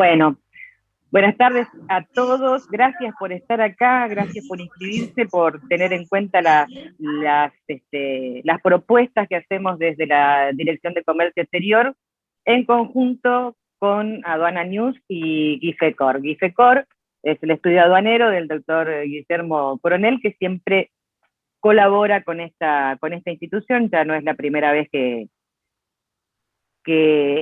Bueno, buenas tardes a todos. Gracias por estar acá, gracias por inscribirse, por tener en cuenta las propuestas que hacemos desde la Dirección de Comercio Exterior en conjunto con Aduana News y GIFECOR. GIFECOR es el estudio aduanero del doctor Guillermo Coronel, que siempre colabora con esta institución. Ya no es la primera vez que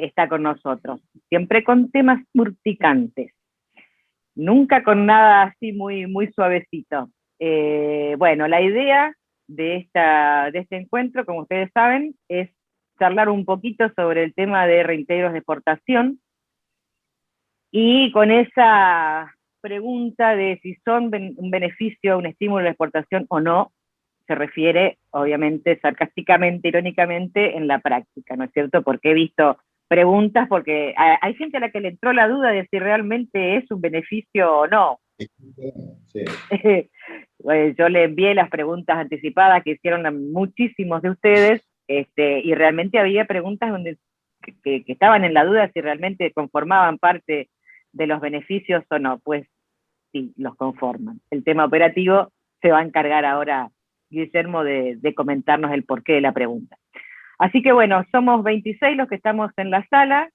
está con nosotros, siempre con temas urticantes, nunca con nada así muy suavecito. Bueno, la idea de este encuentro, como ustedes saben, es charlar un poquito sobre el tema de reintegros de exportación, y con esa pregunta de si son un beneficio, un estímulo de exportación o no, se refiere, obviamente, sarcásticamente, irónicamente, en la práctica, ¿no es cierto? Porque he visto preguntas, porque hay gente a la que le entró la duda de si realmente es un beneficio o no. Sí. Yo le envié las preguntas anticipadas que hicieron a muchísimos de ustedes, y realmente había preguntas donde que estaban en la duda si realmente conformaban parte de los beneficios o no. Pues sí, los conforman. El tema operativo se va a encargar ahora Guillermo de comentarnos el porqué de la pregunta. Así que bueno, somos 26 los que estamos en la sala.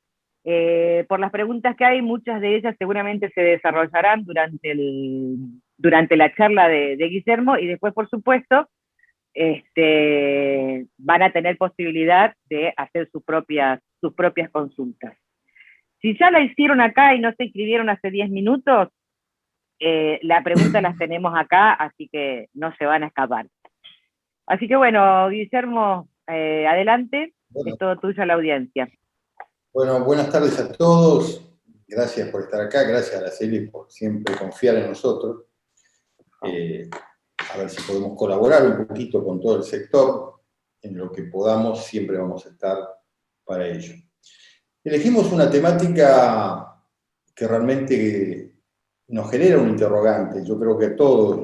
Por las preguntas que hay, muchas de ellas seguramente se desarrollarán durante la charla de Guillermo, y después, por supuesto, van a tener posibilidad de hacer sus propias consultas. Si ya la hicieron acá y no se inscribieron hace 10 minutos, la pregunta las tenemos acá, así que no se van a escapar. Así que bueno, Guillermo, adelante, bueno. Es todo tuyo la audiencia. Bueno, buenas tardes a todos. Gracias por estar acá, gracias a Araceli por siempre confiar en nosotros. A ver si podemos colaborar un poquito con todo el sector. En lo que podamos, siempre vamos a estar para ello. Elegimos una temática que realmente nos genera un interrogante. Yo creo que todos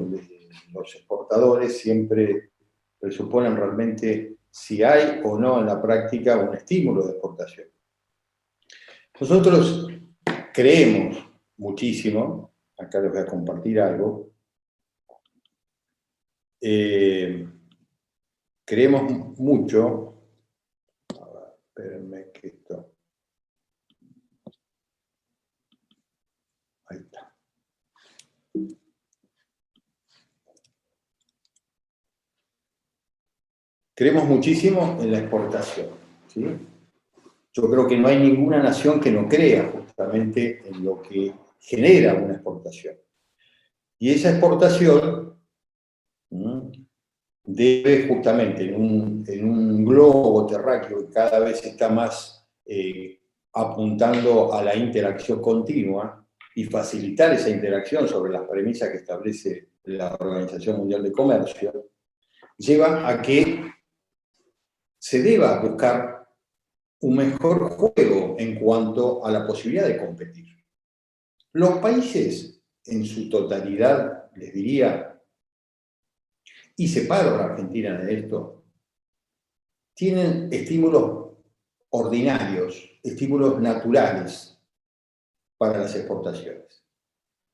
los exportadores siempre presuponen realmente si hay o no en la práctica un estímulo de exportación. Nosotros creemos muchísimo, acá les voy a compartir algo, creemos mucho, a ver, espérenme que esto, ahí está. Creemos muchísimo en la exportación, ¿sí? Yo creo que no hay ninguna nación que no crea justamente en lo que genera una exportación. Y esa exportación debe justamente en un globo terráqueo que cada vez está más apuntando a la interacción continua y facilitar esa interacción sobre las premisas que establece la Organización Mundial de Comercio, lleva a que se deba buscar un mejor juego en cuanto a la posibilidad de competir. Los países en su totalidad, les diría, y separo a la Argentina de esto, tienen estímulos ordinarios, estímulos naturales para las exportaciones.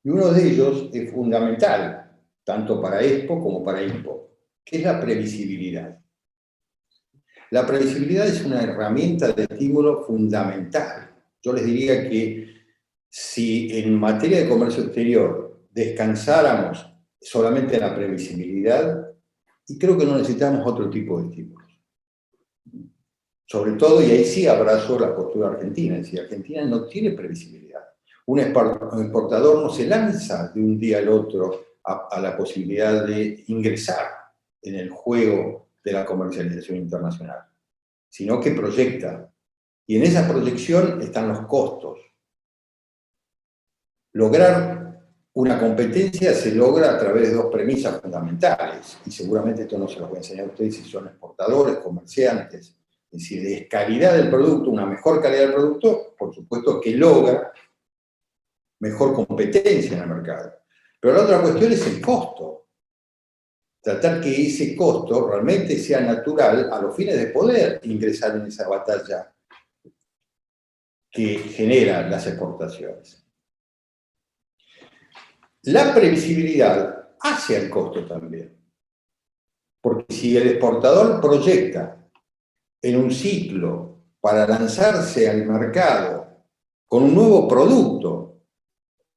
Y uno de ellos es fundamental, tanto para Expo como para Impo, que es la previsibilidad. La previsibilidad es una herramienta de estímulo fundamental. Yo les diría que si en materia de comercio exterior descansáramos solamente en la previsibilidad, y creo que no necesitamos otro tipo de estímulos. Sobre todo, y ahí sí abrazo la postura argentina, es decir, Argentina no tiene previsibilidad. Un exportador no se lanza de un día al otro a la posibilidad de ingresar en el juego de la comercialización internacional, sino que proyecta. Y en esa proyección están los costos. Lograr una competencia se logra a través de dos premisas fundamentales, y seguramente esto no se los voy a enseñar a ustedes si son exportadores, comerciantes. Es decir, de calidad del producto, una mejor calidad del producto, por supuesto que logra mejor competencia en el mercado. Pero la otra cuestión es el costo. Tratar que ese costo realmente sea natural a los fines de poder ingresar en esa batalla que genera las exportaciones. La previsibilidad hace al costo también. Porque si el exportador proyecta en un ciclo para lanzarse al mercado con un nuevo producto,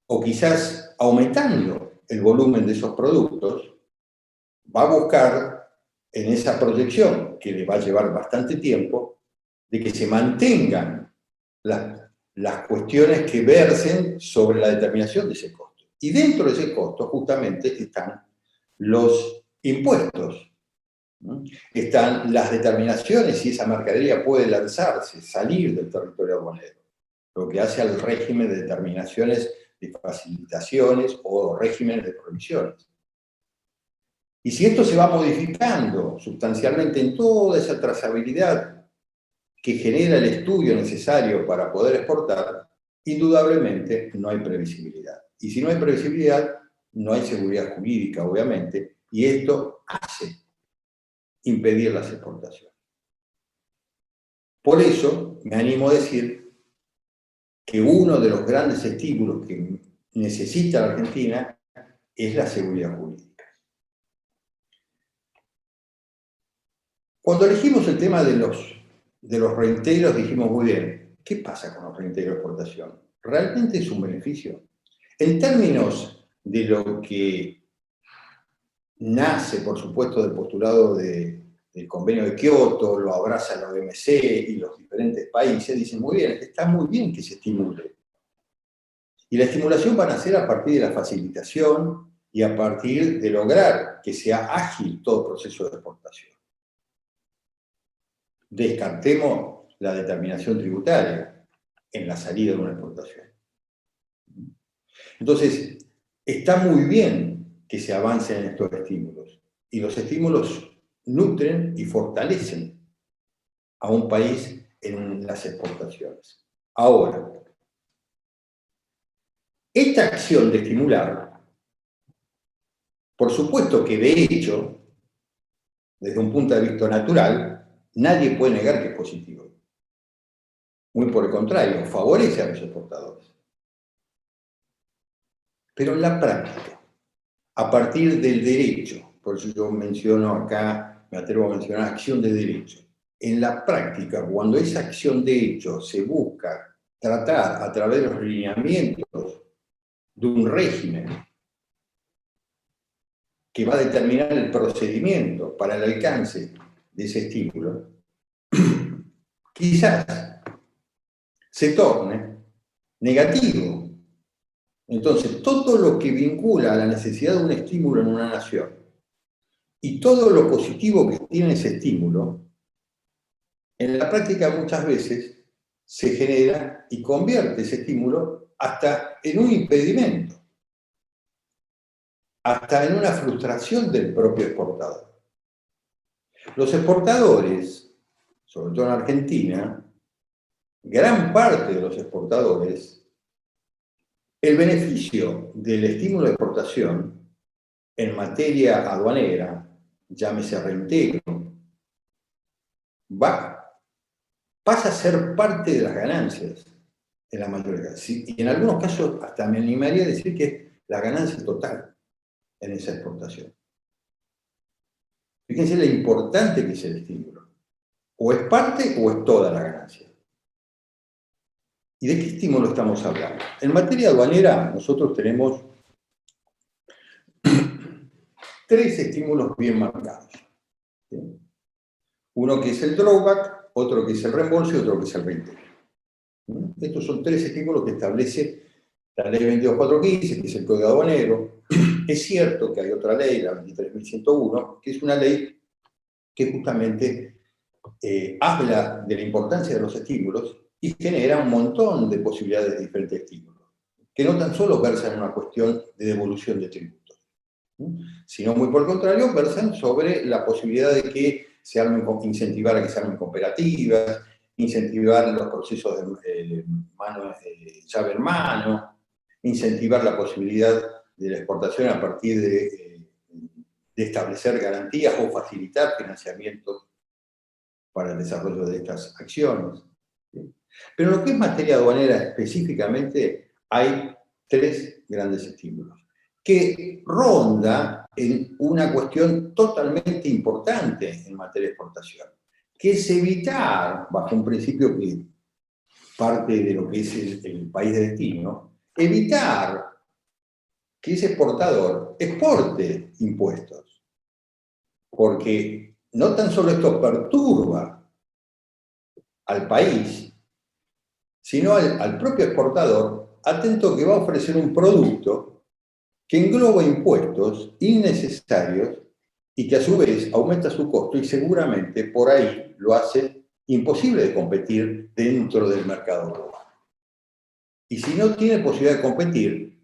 o quizás aumentando el volumen de esos productos, va a buscar en esa proyección, que le va a llevar bastante tiempo, de que se mantengan las cuestiones que versen sobre la determinación de ese costo. Y dentro de ese costo justamente están los impuestos. Están las determinaciones si esa mercadería puede lanzarse, salir del territorio aduanero, lo que hace al régimen de determinaciones de facilitaciones o regímenes de prohibiciones. Y si esto se va modificando sustancialmente en toda esa trazabilidad que genera el estudio necesario para poder exportar, indudablemente no hay previsibilidad. Y si no hay previsibilidad, no hay seguridad jurídica, obviamente, y esto hace impedir las exportaciones. Por eso me animo a decir que uno de los grandes estímulos que necesita la Argentina es la seguridad jurídica. Cuando elegimos el tema de los reintegros, dijimos muy bien, ¿qué pasa con los reintegros de exportación? ¿Realmente es un beneficio? En términos de lo que nace, por supuesto, del postulado del convenio de Kioto, lo abraza la OMC y los diferentes países, dicen muy bien, está muy bien que se estimule. Y la estimulación va a nacer a partir de la facilitación y a partir de lograr que sea ágil todo proceso de exportación. Descartemos la determinación tributaria en la salida de una exportación. Entonces, está muy bien que se avance en estos estímulos. Y los estímulos nutren y fortalecen a un país en las exportaciones. Ahora, esta acción de estimular, por supuesto que de hecho, desde un punto de vista natural, nadie puede negar que es positivo. Muy por el contrario, favorece a los exportadores. Pero en la práctica, a partir del derecho, por eso yo menciono acá, me atrevo a mencionar acción de derecho, en la práctica, cuando esa acción de hecho se busca tratar a través de los lineamientos de un régimen que va a determinar el procedimiento para el alcance de ese estímulo, quizás se torne negativo. Entonces, todo lo que vincula a la necesidad de un estímulo en una nación y todo lo positivo que tiene ese estímulo, en la práctica muchas veces se genera y convierte ese estímulo hasta en un impedimento, hasta en una frustración del propio exportador. Los exportadores, sobre todo en Argentina, gran parte de los exportadores, el beneficio del estímulo de exportación en materia aduanera, llámese reintegro, pasa a ser parte de las ganancias en la mayoría de casos. Y en algunos casos hasta me animaría a decir que es la ganancia total en esa exportación. Fíjense lo importante que es el estímulo. O es parte o es toda la ganancia. ¿Y de qué estímulo estamos hablando? En materia aduanera nosotros tenemos tres estímulos bien marcados. ¿Sí? Uno que es el drawback, otro que es el reembolso y otro que es el reintegro. Estos son tres estímulos que establece la ley 22415, que es el Código Aduanero. Es cierto que hay otra ley, la 23.101, que es una ley que justamente habla de la importancia de los estímulos y genera un montón de posibilidades de diferentes estímulos, que no tan solo versan en una cuestión de devolución de tributos, sino muy por el contrario, versan sobre la posibilidad de que se armen, incentivar a que se armen cooperativas, incentivar los procesos de llave en mano, incentivar la posibilidad de la exportación a partir de establecer garantías o facilitar financiamientos para el desarrollo de estas acciones. Pero en lo que es materia aduanera específicamente, hay 3 grandes estímulos, que ronda en una cuestión totalmente importante en materia de exportación, que es evitar, bajo un principio que parte de lo que es el país de destino, evitar que ese exportador exporte impuestos, porque no tan solo esto perturba al país, sino al propio exportador, atento que va a ofrecer un producto que engloba impuestos innecesarios y que a su vez aumenta su costo y seguramente por ahí lo hace imposible de competir dentro del mercado global. Y si no tiene posibilidad de competir,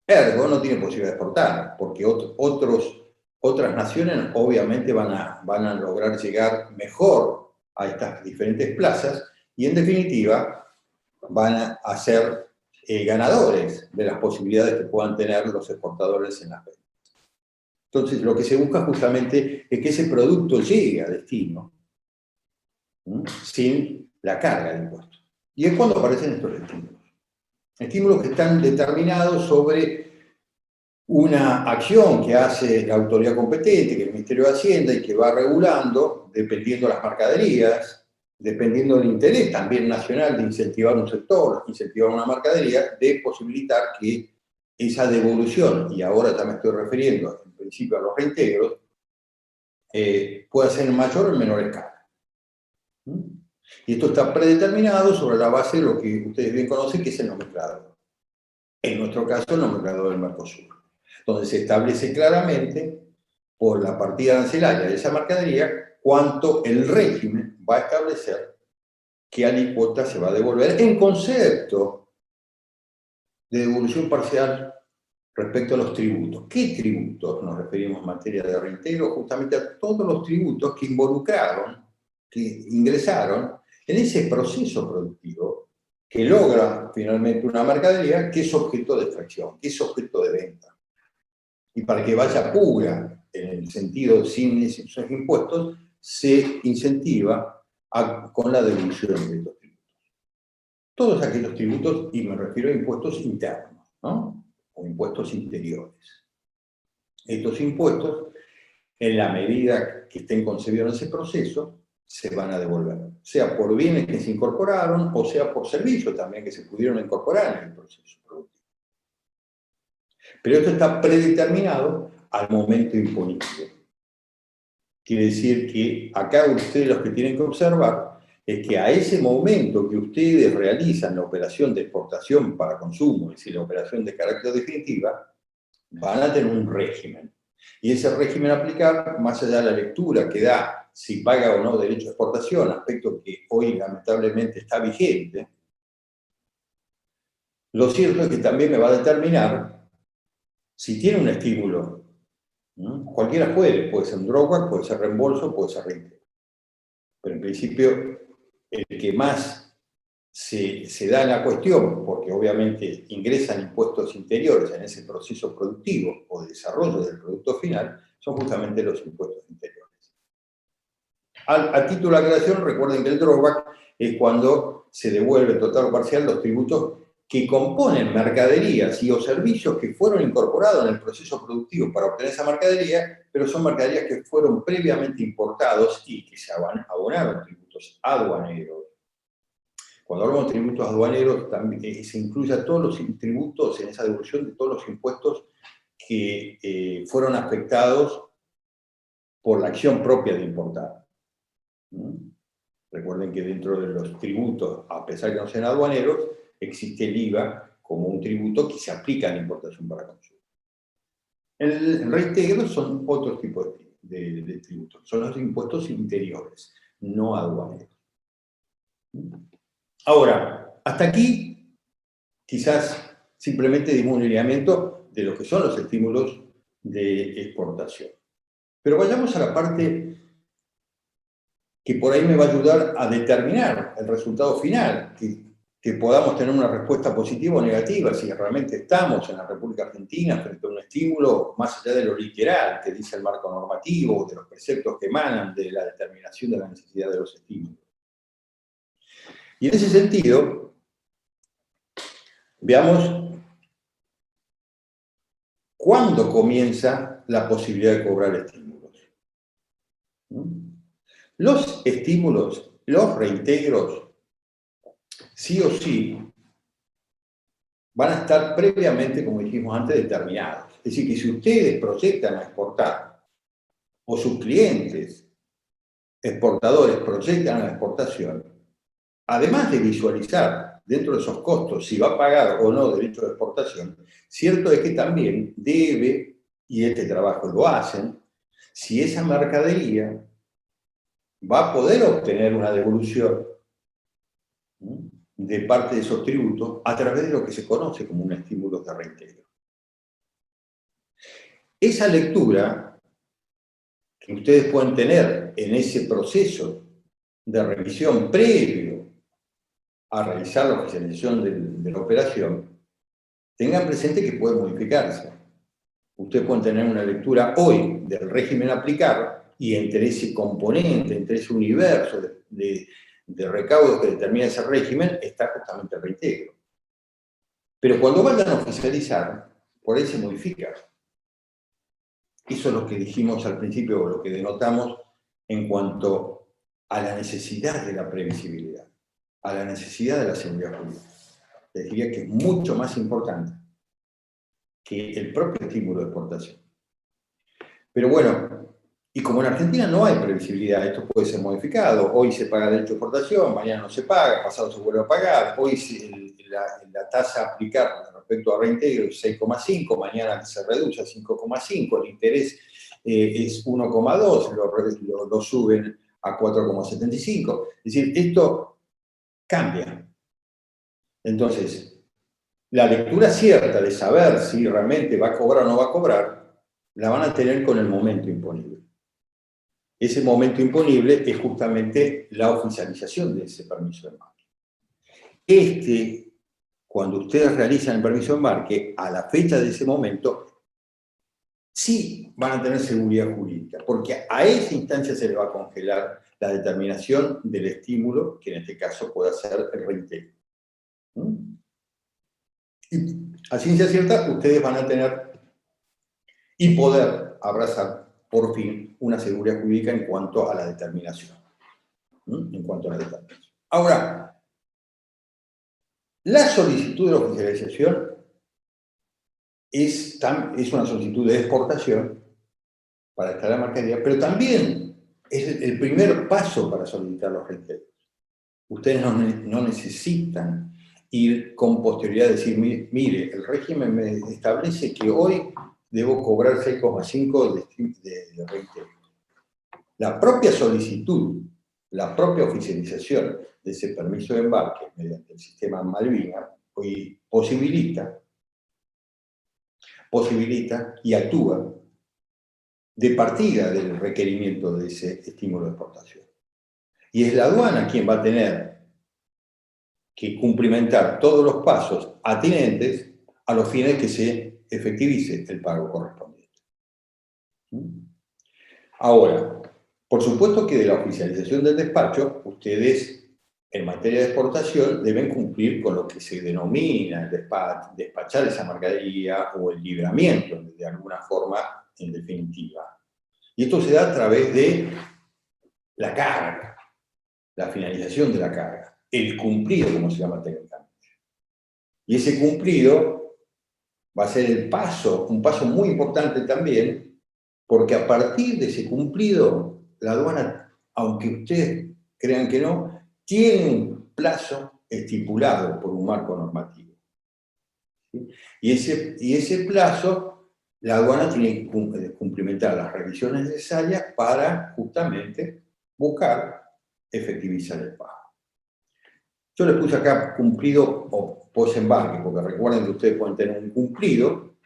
ergo no tiene posibilidad de exportar, porque otras naciones obviamente van a lograr llegar mejor a estas diferentes plazas y en definitiva van a ser ganadores de las posibilidades que puedan tener los exportadores en las ventas. Entonces, lo que se busca justamente es que ese producto llegue a destino, ¿sí?, sin la carga de impuestos. Y es cuando aparecen estos estímulos. Estímulos que están determinados sobre una acción que hace la autoridad competente, que es el Ministerio de Hacienda, y que va regulando, dependiendo de las mercaderías, dependiendo del interés también nacional de incentivar un sector, incentivar una mercadería, de posibilitar que esa devolución, y ahora ya me estoy refiriendo en principio a los reintegros, pueda ser en mayor o en menor escala. Y esto está predeterminado sobre la base de lo que ustedes bien conocen, que es el nomenclador. En nuestro caso, el nomenclador del Mercosur, donde se establece claramente por la partida arancelaria de esa mercadería cuánto el régimen va a establecer qué alícuota se va a devolver en concepto de devolución parcial respecto a los tributos. ¿Qué tributos nos referimos en materia de reintegro? Justamente a todos los tributos que involucraron, que ingresaron en ese proceso productivo que logra finalmente una mercadería que es objeto de extracción, que es objeto de venta. Y para que vaya pura, en el sentido sin esos impuestos, se incentiva con la devolución de estos tributos. Todos aquellos tributos, y me refiero a impuestos internos, ¿no?, o impuestos interiores. Estos impuestos, en la medida que estén concebidos en ese proceso, se van a devolver, sea por bienes que se incorporaron o sea por servicios también que se pudieron incorporar en el proceso productivo. Pero esto está predeterminado al momento imponible. Quiere decir que acá ustedes lo que tienen que observar es que a ese momento que ustedes realizan la operación de exportación para consumo, es decir, la operación de carácter definitiva, van a tener un régimen. Y ese régimen a aplicar, más allá de la lectura que da si paga o no derecho a exportación, aspecto que hoy lamentablemente está vigente, lo cierto es que también me va a determinar si tiene un estímulo. Cualquiera puede ser un drawback, puede ser reembolso, puede ser reintegro. Pero en principio, el que más se da en la cuestión, porque obviamente ingresan impuestos interiores en ese proceso productivo o de desarrollo del producto final, son justamente los impuestos interiores. A título de aclaración, recuerden que el drawback es cuando se devuelve total o parcial los tributos que componen mercaderías y o servicios que fueron incorporados en el proceso productivo para obtener esa mercadería, pero son mercaderías que fueron previamente importados y que se abonaron tributos aduaneros. Cuando hablamos de tributos aduaneros, también se incluye a todos los tributos en esa devolución de todos los impuestos que fueron afectados por la acción propia de importar. Recuerden que dentro de los tributos, a pesar de que no sean aduaneros, existe el IVA como un tributo que se aplica a la importación para consumo. El reintegro son otros tipos de tributos, son los impuestos interiores, no aduaneros. Ahora, hasta aquí, quizás simplemente dimos un lineamiento de lo que son los estímulos de exportación. Pero vayamos a la parte que por ahí me va a ayudar a determinar el resultado final, que podamos tener una respuesta positiva o negativa, si realmente estamos en la República Argentina frente a un estímulo más allá de lo literal que dice el marco normativo, de los preceptos que emanan de la determinación de la necesidad de los estímulos. Y en ese sentido, veamos cuándo comienza la posibilidad de cobrar estímulos. Los estímulos, los reintegros, sí o sí, van a estar previamente, como dijimos antes, determinados. Es decir, que si ustedes proyectan a exportar, o sus clientes exportadores proyectan la exportación, además de visualizar dentro de esos costos si va a pagar o no derecho de exportación, cierto es que también debe, y este trabajo lo hacen, si esa mercadería va a poder obtener una devolución de parte de esos tributos a través de lo que se conoce como un estímulo de reintegro. Esa lectura que ustedes pueden tener en ese proceso de revisión previo a realizar la oficialización de la operación, tengan presente que puede modificarse. Ustedes pueden tener una lectura hoy del régimen a aplicar y entre ese componente, entre ese universo de recaudos que determina ese régimen, está justamente el reintegro. Pero cuando vayan a oficializar, por ahí se modifica. Eso es lo que dijimos al principio, o lo que denotamos en cuanto a la necesidad de la previsibilidad, a la necesidad de la seguridad jurídica. Les diría que es mucho más importante que el propio estímulo de exportación. Pero bueno, y como en Argentina no hay previsibilidad, esto puede ser modificado. Hoy se paga derecho de exportación, mañana no se paga, pasado se vuelve a pagar. Hoy la tasa a aplicar respecto a reintegro es 6,5, mañana se reduce a 5,5, el interés es 1,2, lo suben a 4,75. Es decir, esto cambia. Entonces, la lectura cierta de saber si realmente va a cobrar o no va a cobrar, la van a tener con el momento imponible. Ese momento imponible es justamente la oficialización de ese permiso de embarque. Cuando ustedes realizan el permiso de embarque, a la fecha de ese momento, sí van a tener seguridad jurídica, porque a esa instancia se le va a congelar la determinación del estímulo, que en este caso puede ser el reintegro. Y a ciencia cierta, ustedes van a tener y poder abrazar, por fin, una seguridad jurídica en cuanto a la determinación. Ahora, la solicitud de la oficialización es una solicitud de exportación para estar en la mercadería, pero también es el primer paso para solicitar los reintegros. Ustedes no necesitan ir con posterioridad a decir, mire, el régimen me establece que hoy debo cobrar 6,5 de reintegro. La propia solicitud, la propia oficialización de ese permiso de embarque mediante el sistema Malvinas hoy posibilita y actúa de partida del requerimiento de ese estímulo de exportación. Y es la aduana quien va a tener que cumplimentar todos los pasos atinentes a los fines que se efectivice el pago correspondiente. Ahora, por supuesto que de la oficialización del despacho, ustedes en materia de exportación deben cumplir con lo que se denomina el despachar esa mercadería o el libramiento, de alguna forma, en definitiva. Y esto se da a través de la carga, la finalización de la carga, el cumplido, como se llama técnicamente. Y ese cumplido va a ser un paso muy importante también, porque a partir de ese cumplido, la aduana, aunque ustedes crean que no, tiene un plazo estipulado por un marco normativo. ¿Sí? Y ese plazo, la aduana tiene que cumplimentar las revisiones necesarias para justamente buscar efectivizar el pago. Yo les puse acá cumplido o post-embarque, porque recuerden que ustedes pueden tener un cumplido,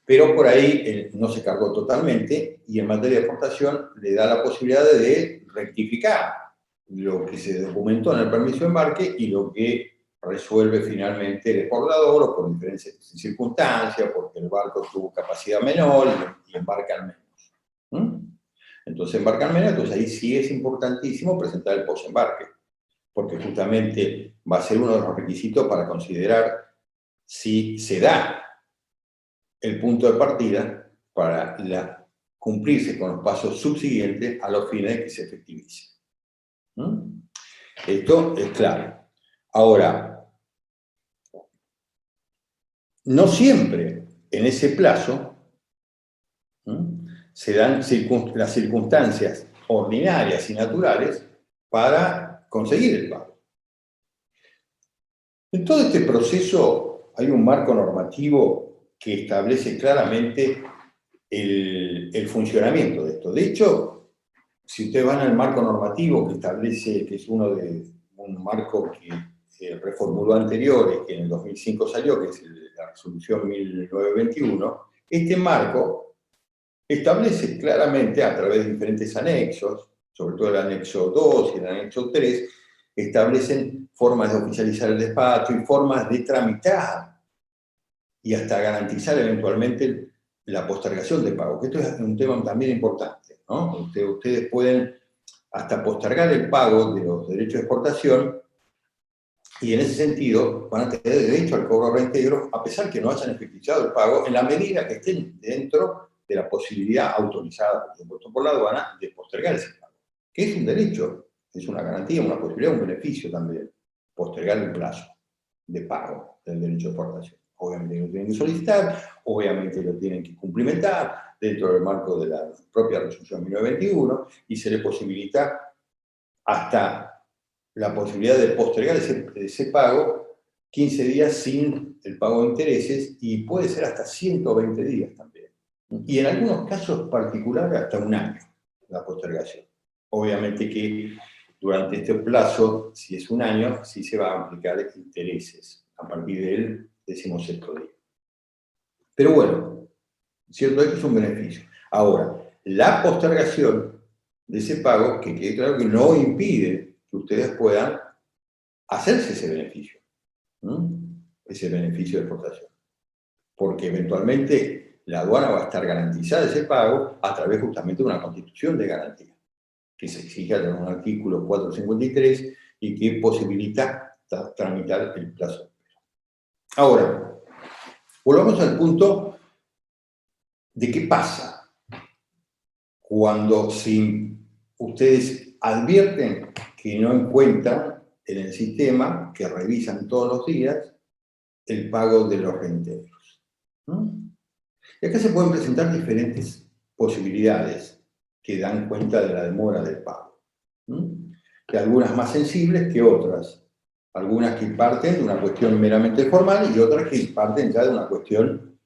pero por ahí no se cargó totalmente, y en materia de exportación le da la posibilidad de rectificar lo que se documentó en el permiso de embarque y lo que resuelve finalmente el exportador, o por diferentes circunstancias, porque el barco tuvo capacidad menor y embarcan menos. Entonces embarcan menos, entonces ahí sí es importantísimo presentar el post-embarque. porque justamente va a ser uno de los requisitos para considerar si se da el punto de partida para cumplirse con los pasos subsiguientes a los fines de que se efectivice. Esto es claro. Ahora, no siempre en ese plazo se dan las circunstancias ordinarias y naturales para conseguir el pago. En todo este proceso hay un marco normativo que establece claramente el funcionamiento de esto. De hecho, si ustedes van al marco normativo que establece, que es un marco que reformuló anteriores, que en el 2005 salió, que es la resolución 1921, este marco establece claramente a través de diferentes anexos, sobre todo el anexo 2 y el anexo 3, establecen formas de oficializar el despacho y formas de tramitar y hasta garantizar eventualmente la postergación de pago, que esto es un tema también importante, ¿no? Ustedes pueden hasta postergar el pago de los derechos de exportación y en ese sentido van a tener derecho al cobro reintegro a pesar que no hayan efectuado el pago en la medida que estén dentro de la posibilidad autorizada, por supuesto, por la aduana de postergar ese pago, que es un derecho, es una garantía, una posibilidad, un beneficio también, postergar el plazo de pago del derecho de exportación. Obviamente lo tienen que solicitar, obviamente lo tienen que cumplimentar dentro del marco de la propia resolución 1921 y se le posibilita hasta la posibilidad de postergar ese pago 15 días sin el pago de intereses y puede ser hasta 120 días también. Y en algunos casos particulares hasta un año la postergación. Obviamente que durante este plazo, si es un año, sí se va a aplicar intereses a partir del 16º día. Pero bueno, cierto, esto es un beneficio. Ahora, la postergación de ese pago, que quede claro que no impide que ustedes puedan hacerse ese beneficio de exportación. Porque eventualmente la aduana va a estar garantizada ese pago a través justamente de una constitución de garantía, que se exige en un artículo 453 y que posibilita tramitar el plazo. Ahora, volvamos al punto de qué pasa cuando ustedes advierten que no encuentran en el sistema, que revisan todos los días, el pago de los reintegros. Y acá se pueden presentar diferentes posibilidades que dan cuenta de la demora del pago. Que algunas más sensibles que otras. Algunas que parten de una cuestión meramente formal y otras que parten ya de una cuestión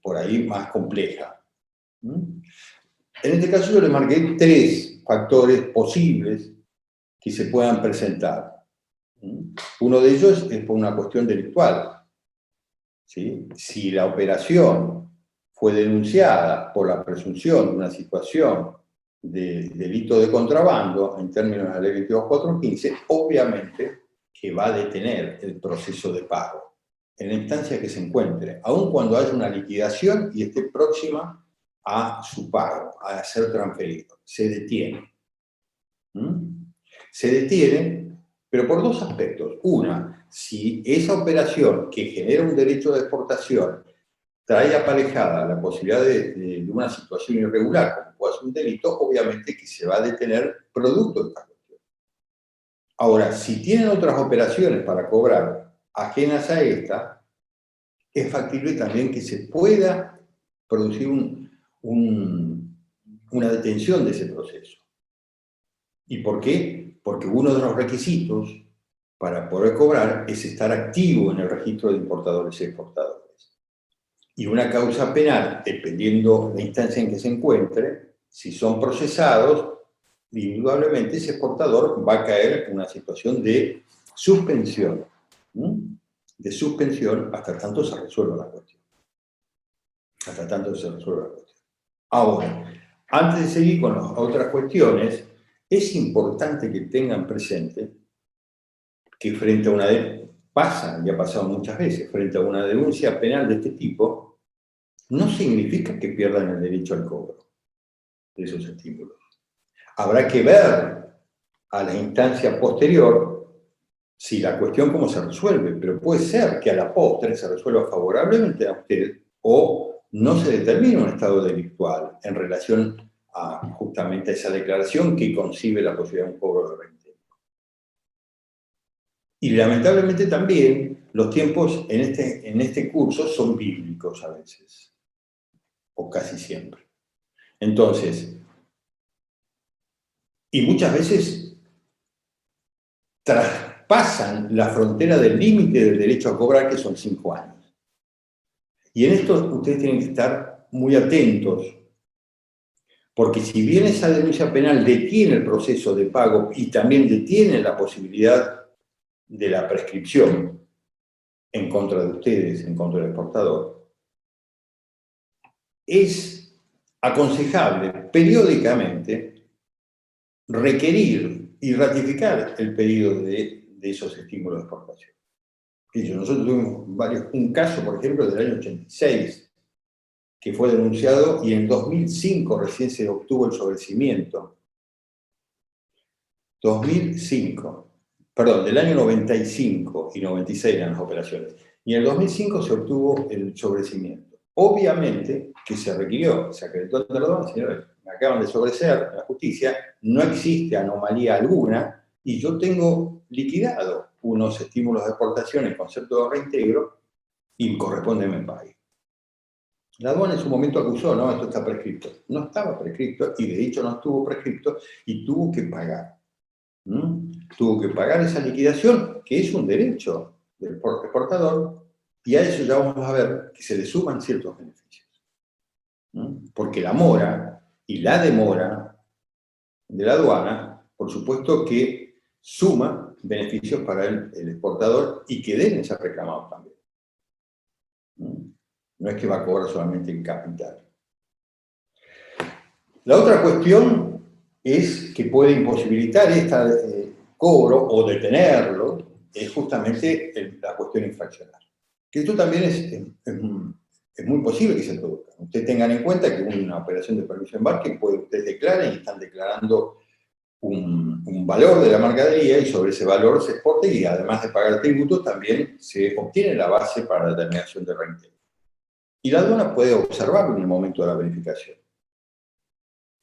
por ahí más compleja. En este caso yo le marqué 3 factores posibles que se puedan presentar. Uno de ellos es por una cuestión delictual. ¿Sí? Si la operación fue denunciada por la presunción de una situación de delito de contrabando en términos de la ley 22415, obviamente que va a detener el proceso de pago en la instancia que se encuentre, aun cuando haya una liquidación y esté próxima a su pago, a ser transferido. Se detiene. Se detiene, pero por 2 aspectos. Una, si esa operación que genera un derecho de exportación trae aparejada la posibilidad de una situación irregular, como puede ser un delito, obviamente que se va a detener producto de esta cuestión. Ahora, si tienen otras operaciones para cobrar ajenas a esta, es factible también que se pueda producir una detención de ese proceso. ¿Y por qué? Porque uno de los requisitos para poder cobrar es estar activo en el registro de importadores y exportadores. Y una causa penal, dependiendo la instancia en que se encuentre, si son procesados, indudablemente ese exportador va a caer en una situación de suspensión. De suspensión hasta tanto se resuelva la cuestión. Hasta tanto se resuelva la cuestión. Ahora, antes de seguir con las otras cuestiones, es importante que tengan presente que frente a pasa, y ha pasado muchas veces, frente a una denuncia penal de este tipo, no significa que pierdan el derecho al cobro de esos estímulos. Habrá que ver a la instancia posterior si la cuestión cómo se resuelve, pero puede ser que a la postre se resuelva favorablemente a usted o no se determine un estado delictual en relación a justamente a esa declaración que concibe la posibilidad de un cobro de reintegro. Y lamentablemente también los tiempos en este curso son bíblicos a veces, o casi siempre. Entonces, y muchas veces traspasan la frontera del límite del derecho a cobrar, que son 5 años. Y en esto ustedes tienen que estar muy atentos, porque si bien esa denuncia penal detiene el proceso de pago y también detiene la posibilidad de la prescripción en contra de ustedes, en contra del exportador, es aconsejable periódicamente requerir y ratificar el pedido de esos estímulos de exportación. Nosotros tuvimos un caso, por ejemplo, del año 86, que fue denunciado y en 2005 recién se obtuvo el sobrecimiento. 2005, perdón, del año 95 y 96 eran las operaciones. Y en el 2005 se obtuvo el sobrecimiento. Obviamente que se requirió, se acreditó ante la aduana, señores, me acaban de sobreseer en la justicia, no existe anomalía alguna y yo tengo liquidado unos estímulos de exportación en concepto de reintegro y corresponde me pague. La aduana en su momento acusó, no, esto está prescripto. No estaba prescripto y de hecho no estuvo prescripto y tuvo que pagar. Tuvo que pagar esa liquidación, que es un derecho del exportador, y a eso ya vamos a ver que se le suman ciertos beneficios. Porque la mora y la demora de la aduana, por supuesto que suma beneficios para el exportador y que deben ser reclamados también. No es que va a cobrar solamente en capital. La otra cuestión es que puede imposibilitar este cobro o detenerlo, es justamente la cuestión infraccional. Que esto también es muy posible que se produzca. Ustedes tengan en cuenta que una operación de permiso de embarque ustedes declaren y están declarando un valor de la mercadería y sobre ese valor se exporta y además de pagar tributos también se obtiene la base para la determinación de reintegro. Y la aduana puede observarlo en el momento de la verificación.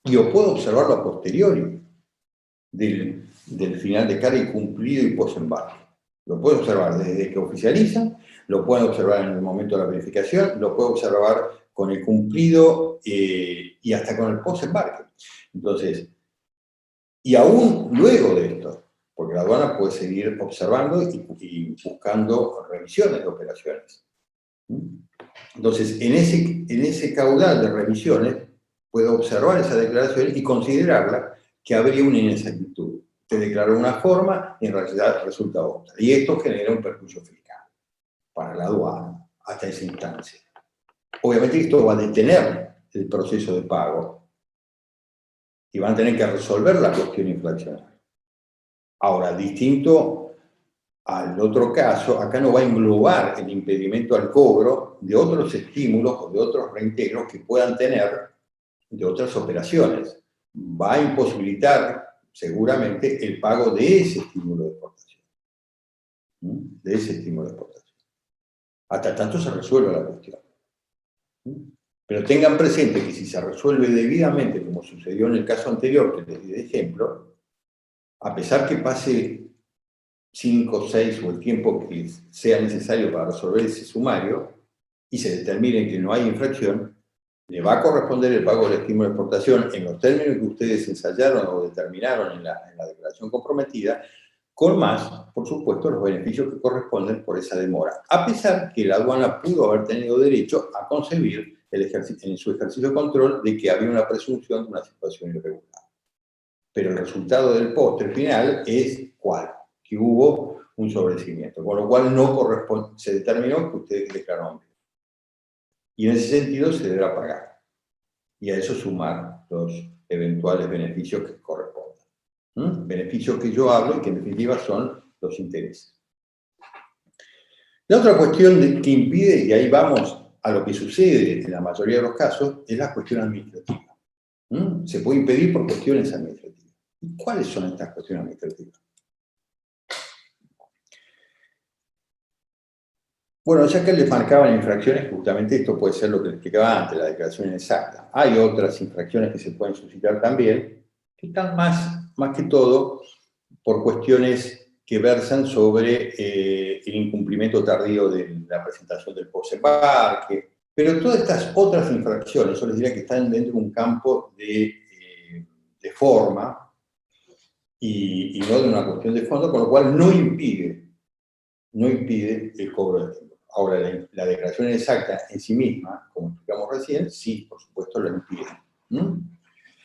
Y o puede observarlo a posteriori del final de carga y cumplido y posembarque. Lo puede observar desde que oficializan, lo pueden observar en el momento de la verificación, lo puede observar con el cumplido y hasta con el posembarque. Entonces, y aún luego de esto, porque la aduana puede seguir observando y buscando revisiones de operaciones. Entonces, en ese caudal de revisiones, puede observar esa declaración y considerarla que habría una inexactitud. Usted declaró una forma y en realidad resulta otra. Y esto genera un perjuicio fiscal para la aduana hasta esa instancia. Obviamente esto va a detener el proceso de pago y van a tener que resolver la cuestión infraccional. Ahora, distinto al otro caso, acá no va a englobar el impedimento al cobro de otros estímulos o de otros reintegros que puedan tener de otras operaciones. Va a imposibilitar seguramente el pago de ese estímulo de exportación. De ese estímulo de exportación. Hasta tanto se resuelva la cuestión. Pero tengan presente que si se resuelve debidamente, como sucedió en el caso anterior que les di de ejemplo, a pesar que pase 5, 6 o el tiempo que sea necesario para resolver ese sumario y se determine que no hay infracción, le va a corresponder el pago del estímulo de exportación en los términos que ustedes ensayaron o determinaron en la declaración comprometida, con más, por supuesto, los beneficios que corresponden por esa demora, a pesar que la aduana pudo haber tenido derecho a concebir en su ejercicio de control de que había una presunción de una situación irregular. Pero el resultado del postre final es ¿cuál? Que hubo un sobrecimiento, con lo cual no corresponde, se determinó que ustedes declararon. Y en ese sentido se deberá pagar. Y a eso sumar los eventuales beneficios que correspondan. Beneficios que yo hablo y que en definitiva son los intereses. La otra cuestión que impide, y ahí vamos a lo que sucede en la mayoría de los casos, es la cuestión administrativa. Se puede impedir por cuestiones administrativas. ¿Y cuáles son estas cuestiones administrativas? Bueno, ya que les marcaban infracciones, justamente esto puede ser lo que les explicaba antes, la declaración inexacta. Hay otras infracciones que se pueden suscitar también, que están más que todo por cuestiones que versan sobre el incumplimiento tardío de la presentación del posembarque. Pero todas estas otras infracciones, yo les diría que están dentro de un campo de forma y no de una cuestión de fondo, con lo cual no impide el cobro del tiempo. Ahora, la declaración exacta en sí misma, como explicamos recién, sí, por supuesto, lo impide.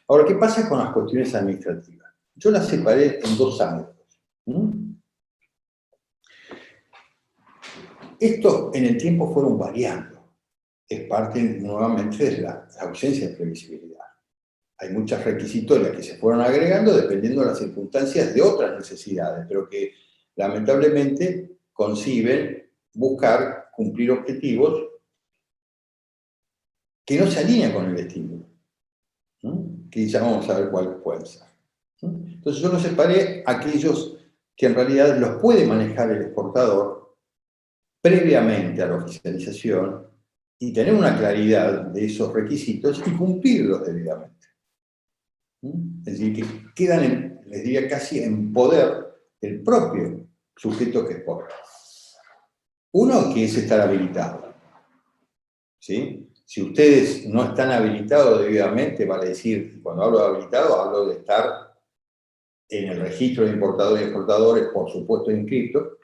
Ahora, ¿qué pasa con las cuestiones administrativas? Yo las separé en dos ámbitos. Estos en el tiempo fueron variando. Es parte nuevamente de la ausencia de previsibilidad. Hay muchas requisitorias que se fueron agregando dependiendo de las circunstancias de otras necesidades, pero que lamentablemente conciben buscar cumplir objetivos que no se alinean con el estímulo, que ya vamos a ver cuáles pueden ser. Entonces yo los separé aquellos que en realidad los puede manejar el exportador previamente a la oficialización y tener una claridad de esos requisitos y cumplirlos debidamente. Es decir, que quedan, les diría, casi en poder del propio sujeto que exporta. Uno, que es estar habilitado. ¿Sí? Si ustedes no están habilitados debidamente, vale decir, cuando hablo de habilitado, hablo de estar en el registro de importadores y exportadores, por supuesto inscritos.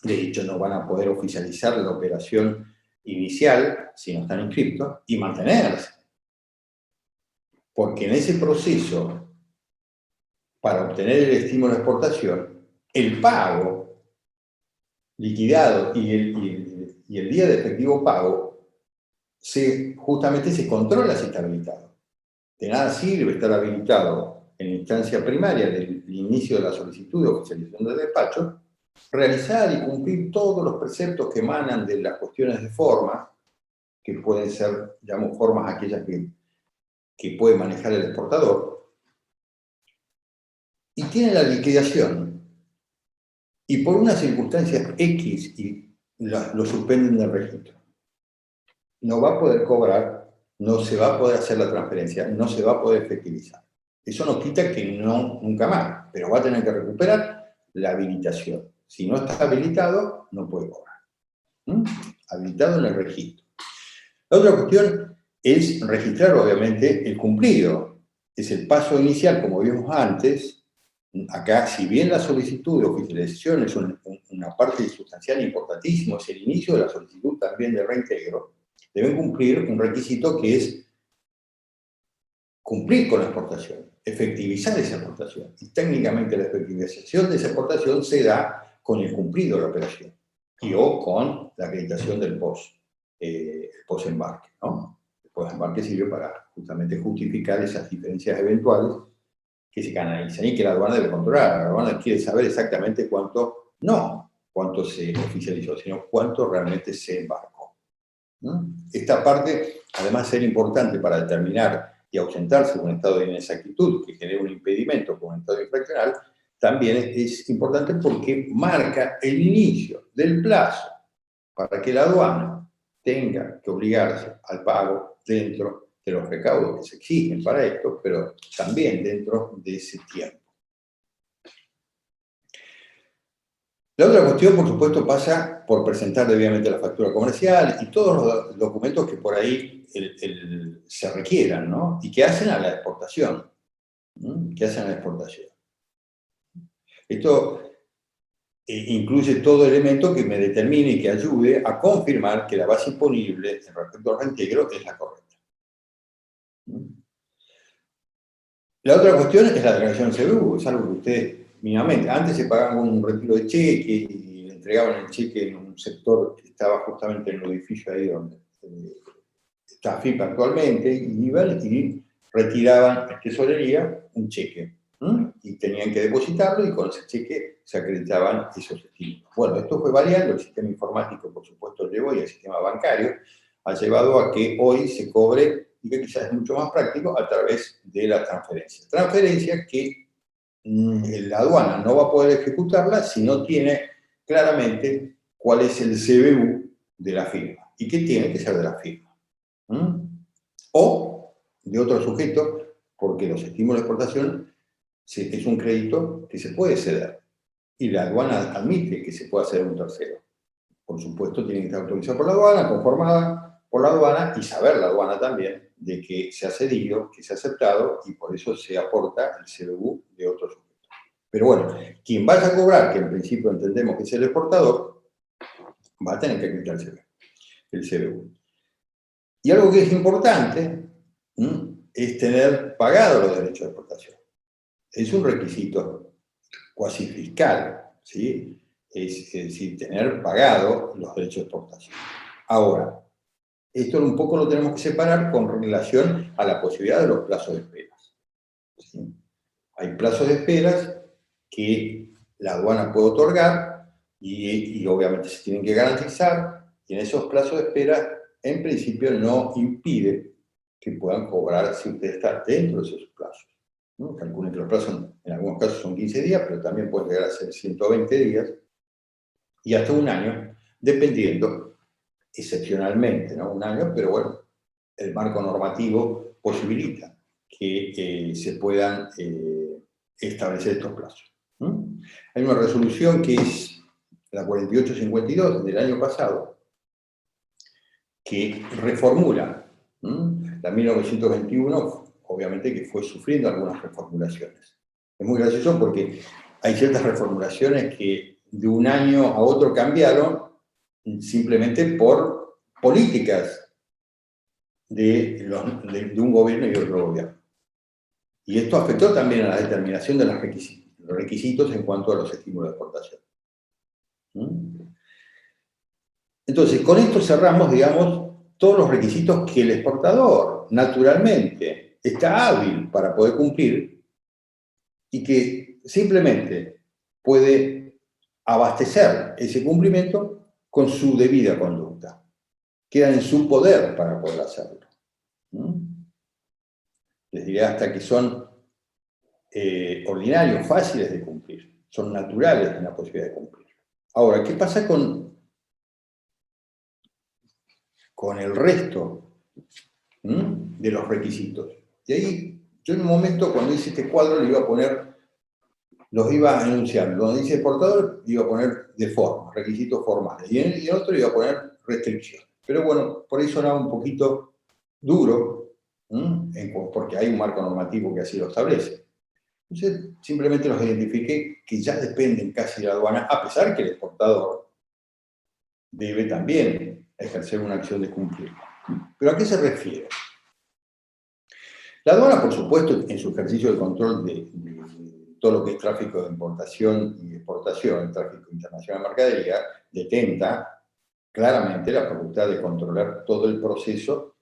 De hecho, no van a poder oficializar la operación inicial si no están inscritos y mantenerse. Porque en ese proceso, para obtener el estímulo de exportación, el pago liquidado y el día de efectivo pago justamente se controla si está habilitado. De nada sirve estar habilitado en instancia primaria del inicio de la solicitud de oficialización del despacho, realizar y cumplir todos los preceptos que emanan de las cuestiones de forma, que pueden ser, digamos, formas aquellas que puede manejar el exportador, y tiene la liquidación, y por una circunstancia X lo suspenden del registro. No va a poder cobrar, no se va a poder hacer la transferencia, no se va a poder efectivizar. Eso no quita que nunca más, pero va a tener que recuperar la habilitación. Si no está habilitado, no puede cobrar. Habilitado en el registro. La otra cuestión es registrar, obviamente, el cumplido. Es el paso inicial, como vimos antes. Acá, si bien la solicitud de oficialización es una parte sustancial importantísima, es el inicio de la solicitud también de reintegro, deben cumplir un requisito que es cumplir con la exportación, efectivizar esa exportación. Y técnicamente la efectivización de esa exportación se da con el cumplido de la operación o con la acreditación del post-embarque, ¿no? El post-embarque sirve para justamente justificar esas diferencias eventuales que se canalizan y que la aduana debe controlar. La aduana quiere saber exactamente cuánto se oficializó, sino cuánto realmente se embarcó. Esta parte, además de ser importante para determinar y ausentarse de un estado de inexactitud que genera un impedimento con un estado infraccional, también es importante porque marca el inicio del plazo para que la aduana tenga que obligarse al pago dentro de los recaudos que se exigen para esto, pero también dentro de ese tiempo. La otra cuestión, por supuesto, pasa por presentar debidamente la factura comercial y todos los documentos que por ahí se requieran, ¿no? Y que hacen a la exportación. Esto incluye todo elemento que me determine y que ayude a confirmar que la base imponible en respecto al reintegro es la correcta. La otra cuestión es la declaración CBU, es algo que ustedes mínimamente, antes se pagaban un retiro de cheque y le entregaban el cheque en un sector que estaba justamente en el edificio ahí donde está FIP actualmente, y iban y retiraban en tesorería un cheque, y tenían que depositarlo y con ese cheque se acreditaban esos estímulos. Bueno, esto fue variando, el sistema informático por supuesto llevó y el sistema bancario ha llevado a que hoy se cobre, y que quizás es mucho más práctico, a través de la transferencia. Transferencia que la aduana no va a poder ejecutarla si no tiene claramente cuál es el CBU de la firma y que tiene que ser de la firma. O de otro sujeto, porque los estímulos de exportación es un crédito que se puede ceder y la aduana admite que se pueda ceder a un tercero. Por supuesto, tiene que estar autorizado por la aduana, conformada por la aduana y saber la aduana también de que se ha cedido, que se ha aceptado y por eso se aporta el CBU de otro sujeto. Pero bueno, quien vaya a cobrar, que en principio entendemos que es el exportador, va a tener que acreditar el CBU. Y algo que es importante es tener pagado los derechos de exportación. Es un requisito cuasi fiscal, ¿sí? Es decir, tener pagado los derechos de exportación. Ahora, esto un poco lo tenemos que separar con relación a la posibilidad de los plazos de espera. ¿Sí? Hay plazos de espera que la aduana puede otorgar y obviamente se tienen que garantizar, y en esos plazos de espera, en principio, no impide que puedan cobrar si usted está dentro de esos plazos. ¿No? Calculen que los plazos en algunos casos son 15 días, pero también pueden llegar a ser 120 días y hasta un año, dependiendo excepcionalmente, ¿no? Un año, pero bueno, el marco normativo posibilita que se puedan establecer estos plazos. Hay una resolución que es la 4852 del año pasado, que reformula la 1921, obviamente que fue sufriendo algunas reformulaciones. Es muy gracioso porque hay ciertas reformulaciones que de un año a otro cambiaron simplemente por políticas de un gobierno y otro gobierno. Y esto afectó también a la determinación de los requisitos en cuanto a los estímulos de exportación. Entonces, con esto cerramos, digamos, todos los requisitos que el exportador, naturalmente, está hábil para poder cumplir y que simplemente puede abastecer ese cumplimiento con su debida conducta. Queda en su poder para poder hacerlo. Les diré hasta que son ordinarios, fáciles de cumplir, son naturales en la posibilidad de cumplir. Ahora, ¿qué pasa con el resto de los requisitos? Y ahí, yo en un momento, cuando hice este cuadro, le iba a poner, los iba a enunciar. Donde dice exportador, iba a poner de forma, requisitos formales. Y en otro iba a poner restricción. Pero bueno, por ahí sonaba un poquito duro, porque hay un marco normativo que así lo establece. Entonces, simplemente los identifiqué que ya dependen casi de la aduana, a pesar que el exportador debe también ejercer una acción de cumplir. ¿Pero a qué se refiere? La aduana, por supuesto, en su ejercicio de control de todo lo que es tráfico de importación y exportación, tráfico internacional de mercadería, detenta claramente la facultad de controlar todo el proceso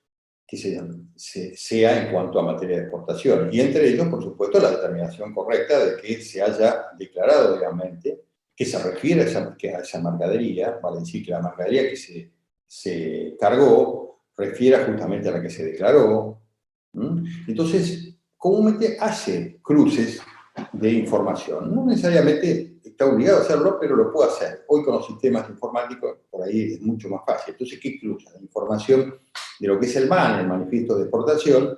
que sea en cuanto a materia de exportación. Y entre ellos, por supuesto, la determinación correcta de que se haya declarado legalmente que se refiere a esa mercadería, vale decir que la mercadería que se cargó refiere justamente a la que se declaró. Entonces, comúnmente hace cruces de información. No necesariamente está obligado a hacerlo, pero lo puede hacer. Hoy con los sistemas informáticos, por ahí es mucho más fácil. Entonces, ¿qué cruza? La información de lo que es el MAN, el manifiesto de exportación,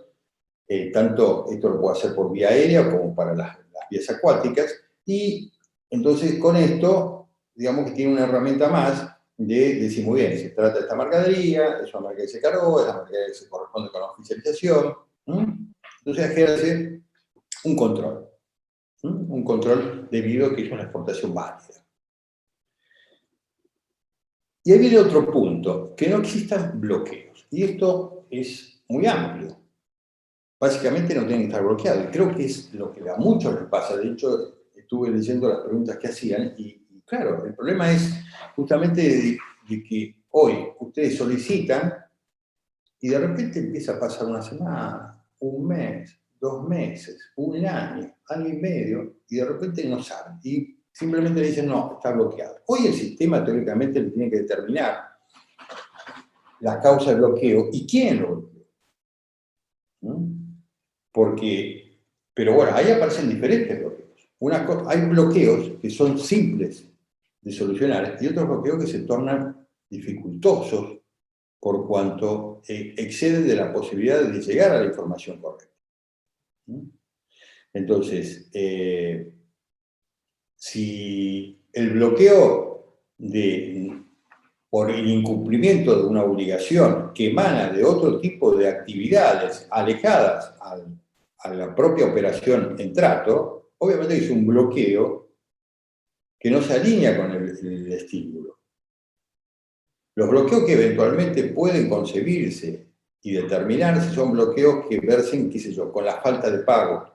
tanto esto lo puede hacer por vía aérea como para las vías acuáticas, y entonces con esto, digamos que tiene una herramienta más de decir, muy bien, se trata de esta mercadería, es una mercadería que se cargó, es la mercadería que se corresponde con la oficialización. Entonces ejerce un control debido a que es una exportación válida. Y ahí viene otro punto, que no existan bloqueos. Y esto es muy amplio. Básicamente no tienen que estar bloqueados. Y creo que es lo que a muchos les pasa. De hecho, estuve leyendo las preguntas que hacían y claro, el problema es justamente de que hoy ustedes solicitan y de repente empieza a pasar una semana, un mes, 2 meses, un año y medio, y de repente no saben. Y simplemente le dicen, no, está bloqueado. Hoy el sistema teóricamente le tiene que determinar la causa del bloqueo y quién lo bloqueó. Porque, pero bueno, ahí aparecen diferentes bloqueos. hay bloqueos que son simples de solucionar y otros bloqueos que se tornan dificultosos por cuanto exceden de la posibilidad de llegar a la información correcta. Entonces, si el bloqueo por el incumplimiento de una obligación que emana de otro tipo de actividades alejadas a la propia operación en trato, obviamente es un bloqueo que no se alinea con el estímulo. Los bloqueos que eventualmente pueden concebirse y determinarse son bloqueos que versen, qué sé yo, con la falta de pago,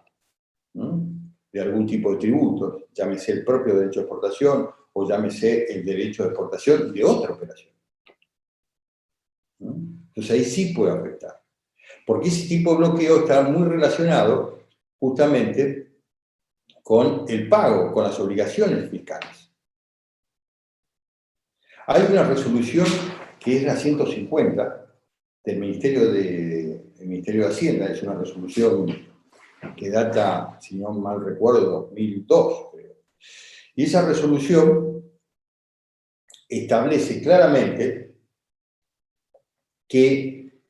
¿no?, de algún tipo de tributos, llámese el propio derecho de exportación o llámese el derecho de exportación de otra operación, ¿no? Entonces ahí sí puede afectar, porque ese tipo de bloqueo está muy relacionado justamente con el pago, con las obligaciones fiscales. Hay una resolución que es la 150 del Ministerio de Hacienda, es una resolución que data, si no mal recuerdo, de 2002, creo. Y esa resolución establece claramente que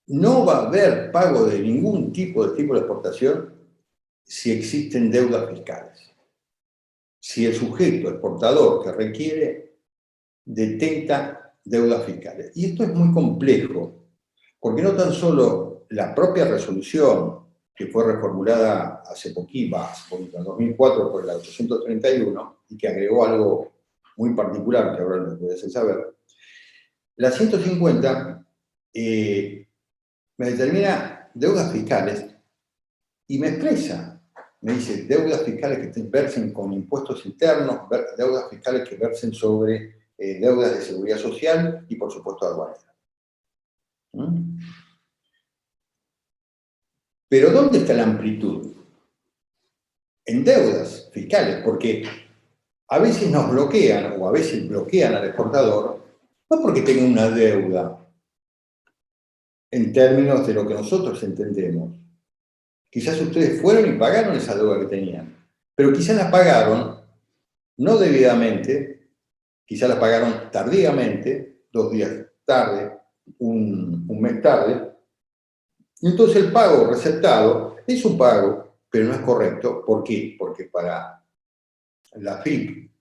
no va a haber pago de ningún tipo de exportación si existen deudas fiscales. Si el sujeto exportador que requiere detenta deudas fiscales. Y esto es muy complejo, porque no tan solo la propia resolución, que fue reformulada hace poquito, en 2004 por la 831, y que agregó algo muy particular, que ahora les voy a hacer saber, la 150 me determina deudas fiscales y me expresa, me dice deudas fiscales que versen con impuestos internos, deudas fiscales que versen sobre deudas de seguridad social y, por supuesto, aduanera. Pero ¿dónde está la amplitud? En deudas fiscales, porque a veces nos bloquean, o a veces bloquean al exportador, no porque tenga una deuda, en términos de lo que nosotros entendemos. Quizás ustedes fueron y pagaron esa deuda que tenían, pero quizás la pagaron no debidamente, quizás la pagaron tardíamente, 2 días tarde, un mes tarde, y entonces el pago receptado es un pago, pero no es correcto. ¿Por qué? Porque para la FIP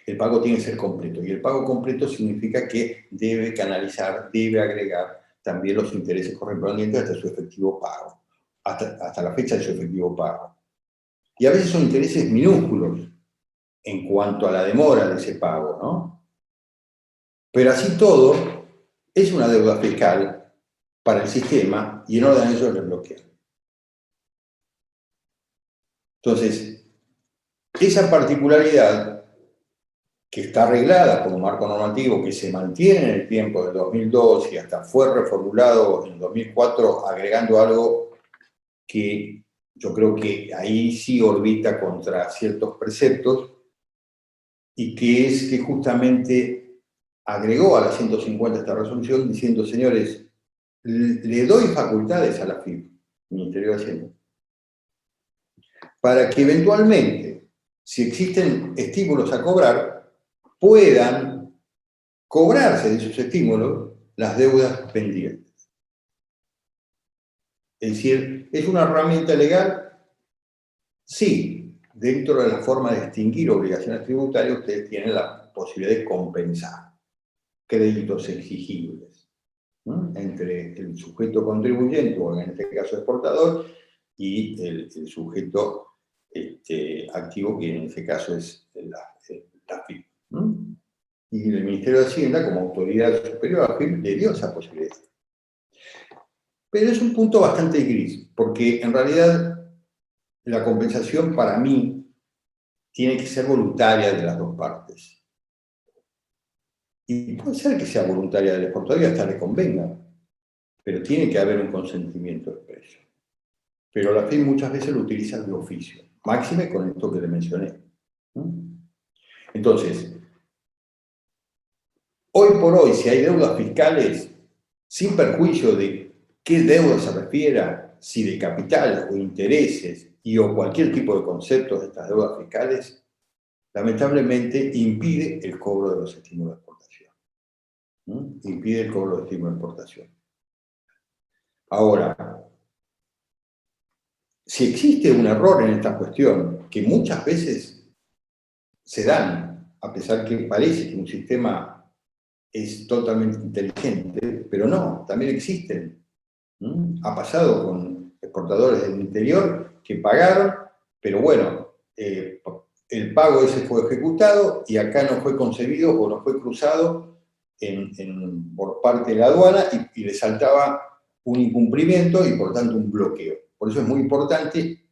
el pago tiene que ser completo, y el pago completo significa que debe canalizar, debe agregar también los intereses correspondientes hasta su efectivo pago, hasta la fecha de su efectivo pago. Y a veces son intereses minúsculos en cuanto a la demora de ese pago, ¿no? Pero así todo, es una deuda fiscal para el sistema y en orden a ello lo bloquean. Entonces, esa particularidad que está arreglada como marco normativo, que se mantiene en el tiempo del 2002 y hasta fue reformulado en 2004 agregando algo que yo creo que ahí sí orbita contra ciertos preceptos, y que es que justamente agregó a la 150 esta resolución diciendo, señores, le doy facultades a la FIP, Ministerio de Hacienda, para que eventualmente, si existen estímulos a cobrar, puedan cobrarse de esos estímulos las deudas pendientes. Es decir, ¿es una herramienta legal? Sí, dentro de la forma de extinguir obligaciones tributarias, ustedes tienen la posibilidad de compensar créditos exigibles, ¿no?, entre el sujeto contribuyente, o en este caso exportador, y el sujeto activo, que en este caso es la FIP. Y el Ministerio de Hacienda, como autoridad superior a la FIP, le dio esa posibilidad. Pero es un punto bastante gris, porque en realidad la compensación para mí tiene que ser voluntaria de las dos partes. Y puede ser que sea voluntaria del exportador y hasta le convenga, pero tiene que haber un consentimiento expreso. Pero la FIP muchas veces lo utiliza de oficio, máxime con esto que le mencioné. Entonces, hoy por hoy, si hay deudas fiscales, sin perjuicio de qué deuda se refiera, si de capital o intereses, y o cualquier tipo de conceptos de estas deudas fiscales, lamentablemente impide el cobro de los estímulos de exportación. Impide el cobro de estímulos de exportación. Ahora, si existe un error en esta cuestión, que muchas veces se dan, a pesar que parece que un sistema es totalmente inteligente, pero no, también existen. Ha pasado con exportadores del interior que pagaron, pero bueno, el pago ese fue ejecutado y acá no fue concebido o no fue cruzado por parte de la aduana y le saltaba un incumplimiento y por tanto un bloqueo. Por eso es muy importante,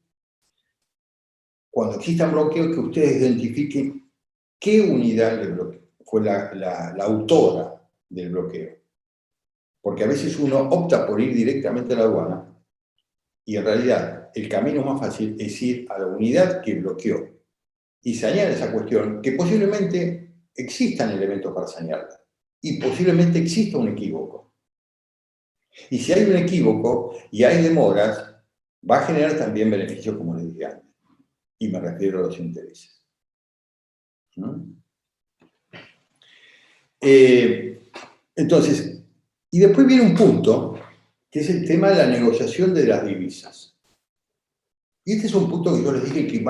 cuando exista un bloqueo, que ustedes identifiquen qué unidad de bloqueo fue la autora del bloqueo. Porque a veces uno opta por ir directamente a la aduana y en realidad el camino más fácil es ir a la unidad que bloqueó y sanear esa cuestión, que posiblemente existan elementos para sanearla y posiblemente exista un equívoco. Y si hay un equívoco y hay demoras, va a generar también beneficios, como les dije antes, y me refiero a los intereses. Entonces, y después viene un punto, que es el tema de la negociación de las divisas. Y este es un punto que yo les dije que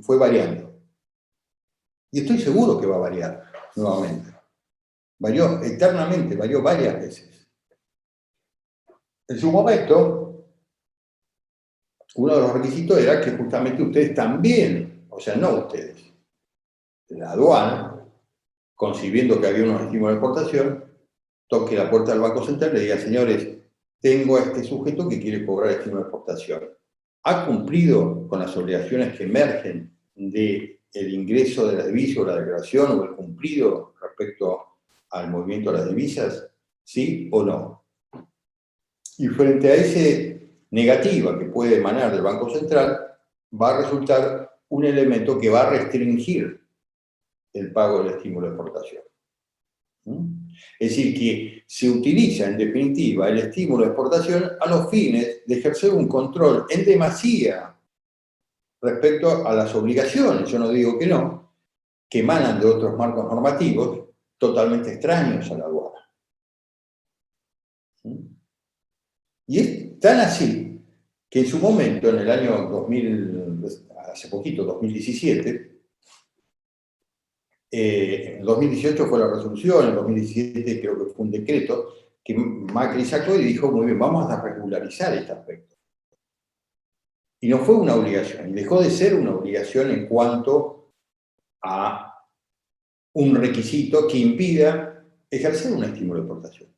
fue variando. Y estoy seguro que va a variar nuevamente. Varió eternamente, varió varias veces. En su momento, uno de los requisitos era que justamente ustedes también, o sea, no ustedes, la aduana, concibiendo que había unos estímulos de exportación, toque la puerta del Banco Central y le diga, señores, tengo a este sujeto que quiere cobrar estímulo de exportación. ¿Ha cumplido con las obligaciones que emergen del ingreso de la divisa o la declaración o el cumplido respecto al movimiento de las divisas? ¿Sí o no? Y frente a esa negativa que puede emanar del Banco Central, va a resultar un elemento que va a restringir el pago del estímulo de exportación. Es decir, que se utiliza en definitiva el estímulo de exportación a los fines de ejercer un control en demasía respecto a las obligaciones, yo no digo que no, que emanan de otros marcos normativos totalmente extraños a la aduana. Y es tan así que en su momento, en el año 2000, hace poquito, 2017, en 2018 fue la resolución, en 2017 creo que fue un decreto, que Macri sacó y dijo, muy bien, vamos a regularizar este aspecto. Y no fue una obligación, y dejó de ser una obligación en cuanto a un requisito que impida ejercer un estímulo de exportación.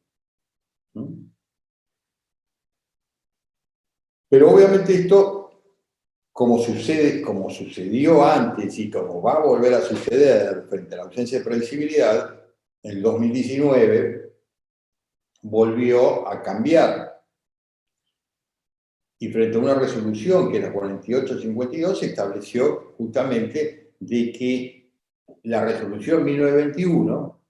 Pero obviamente esto, como sucedió antes y como va a volver a suceder frente a la ausencia de previsibilidad, en 2019 volvió a cambiar. Y frente a una resolución que era 4852, se estableció justamente de que la resolución 1921,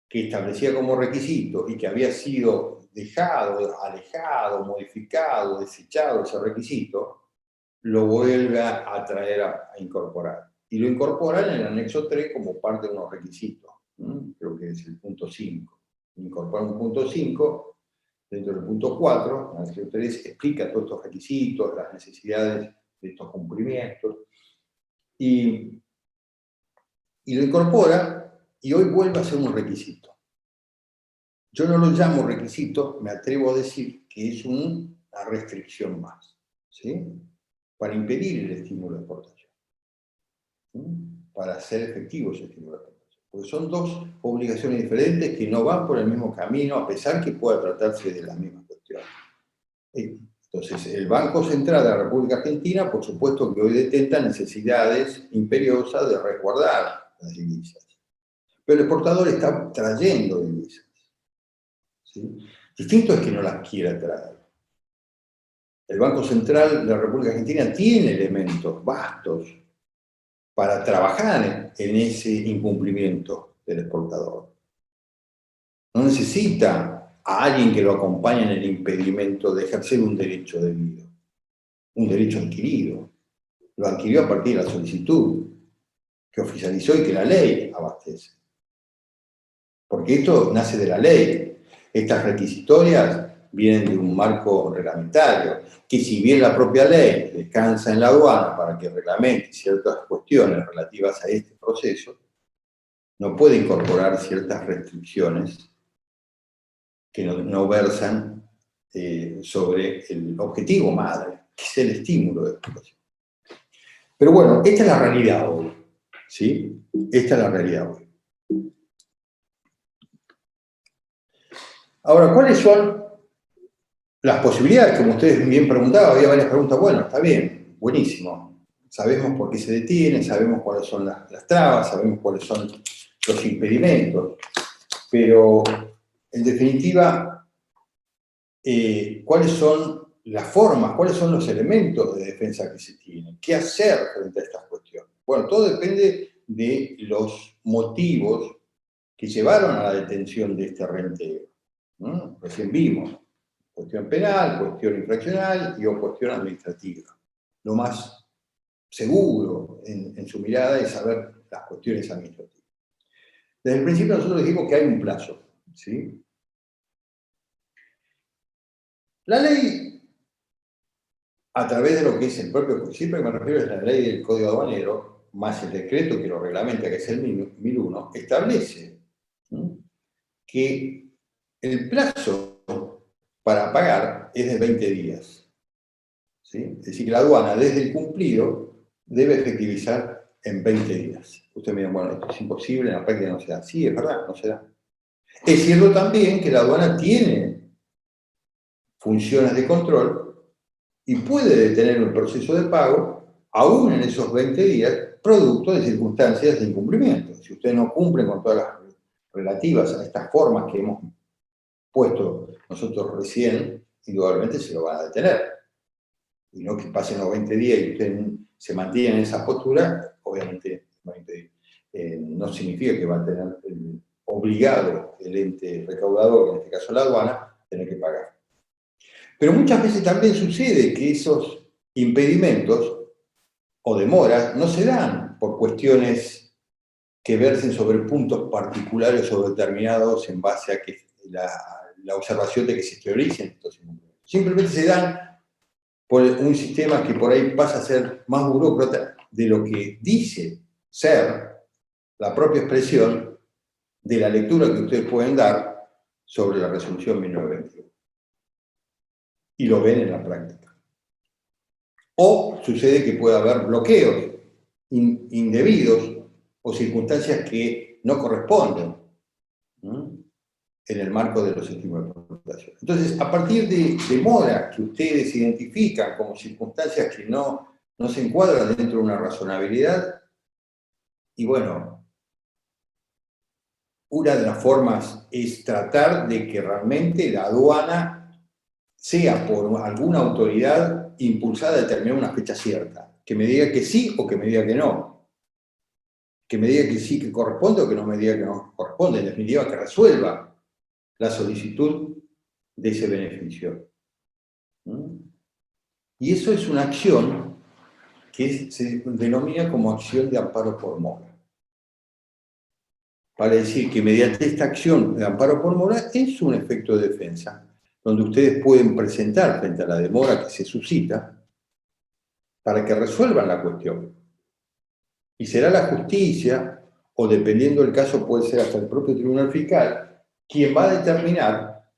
que establecía como requisito y que había sido dejado, alejado, modificado, desechado ese requisito, lo vuelve a traer a incorporar. Y lo incorporan en el anexo 3 como parte de unos requisitos. Creo que es el punto 5. Incorporan un punto 5. Dentro del punto 4, la anexo 3 explica todos estos requisitos, las necesidades de estos cumplimientos, y lo incorpora, y hoy vuelve a ser un requisito. Yo no lo llamo requisito, me atrevo a decir que es una restricción más, ¿sí? Para impedir el estímulo de exportación, ¿sí? Para hacer efectivo ese estímulo de exportación. Porque son dos obligaciones diferentes que no van por el mismo camino, a pesar que pueda tratarse de la misma cuestión. Entonces, el Banco Central de la República Argentina, por supuesto que hoy detecta necesidades imperiosas de resguardar las divisas. Pero el exportador está trayendo divisas, ¿sí? Distinto es que no las quiera traer. El Banco Central de la República Argentina tiene elementos vastos para trabajar en ese incumplimiento del exportador. No necesita a alguien que lo acompañe en el impedimento de ejercer un derecho debido, un derecho adquirido. lo adquirió a partir de la solicitud que oficializó y que la ley abastece. Porque esto nace de la ley. Estas requisitorias vienen de un marco reglamentario, que si bien la propia ley descansa en la aduana para que reglamente ciertas cuestiones relativas a este proceso, no puede incorporar ciertas restricciones que no versan sobre el objetivo madre, que es el estímulo de explotación. Pero bueno, esta es la realidad hoy, ¿sí? Esta es la realidad hoy. Ahora, ¿cuáles son las posibilidades? Como ustedes bien preguntaban, había varias preguntas. Bueno, está bien, buenísimo. Sabemos por qué se detiene, sabemos cuáles son las trabas, sabemos cuáles son los impedimentos, pero en definitiva, ¿cuáles son las formas, cuáles son los elementos de defensa que se tienen? ¿Qué hacer frente a estas cuestiones? Bueno, todo depende de los motivos que llevaron a la detención de este rentero. Recién vimos cuestión penal, cuestión infraccional y o cuestión administrativa. Lo más seguro en su mirada es saber las cuestiones administrativas. Desde el principio nosotros dijimos que hay un plazo, ¿sí? La ley, a través de lo que es el propio, siempre me refiero a la ley del Código Aduanero, más el decreto que lo reglamenta, que es el 1001, establece que el plazo para pagar es de 20 días. ¿Sí? Es decir, que la aduana, desde el cumplido, debe efectivizar en 20 días. Ustedes me dirán, bueno, esto es imposible, en la práctica no se da. Sí, es verdad, no se da. Es cierto también que la aduana tiene funciones de control y puede detener el proceso de pago, aún en esos 20 días, producto de circunstancias de incumplimiento. Si ustedes no cumplen con todas las relativas a estas formas que hemos puesto nosotros recién, indudablemente se lo van a detener. Y no que pasen los 20 días y ustedes se mantienen en esa postura, obviamente no significa que va a tener obligado el ente recaudador, en este caso la aduana, tener que pagar. Pero muchas veces también sucede que esos impedimentos o demoras no se dan por cuestiones que versen sobre puntos particulares o determinados en base a que la observación de que se teoricen estos impedimentos. Simplemente se dan por un sistema que por ahí pasa a ser más burócrata de lo que dice ser la propia expresión de la lectura que ustedes pueden dar sobre la resolución 1921. Y lo ven en la práctica. O sucede que puede haber bloqueos indebidos o circunstancias que no corresponden en el marco de los estímulos de explotación. Entonces, a partir de demoras que ustedes identifican como circunstancias que no se encuadran dentro de una razonabilidad, y bueno, una de las formas es tratar de que realmente la aduana sea por alguna autoridad impulsada a determinar una fecha cierta, que me diga que sí o que me diga que no, que me diga que sí que corresponde o que no me diga que no corresponde, en definitiva que resuelva la solicitud de ese beneficio. Y eso es una acción que se denomina como acción de amparo por mora. Para decir que mediante esta acción de amparo por mora es un efecto de defensa, donde ustedes pueden presentar frente a la demora que se suscita para que resuelvan la cuestión. Y será la justicia, o dependiendo del caso puede ser hasta el propio tribunal fiscal, quien va a determinar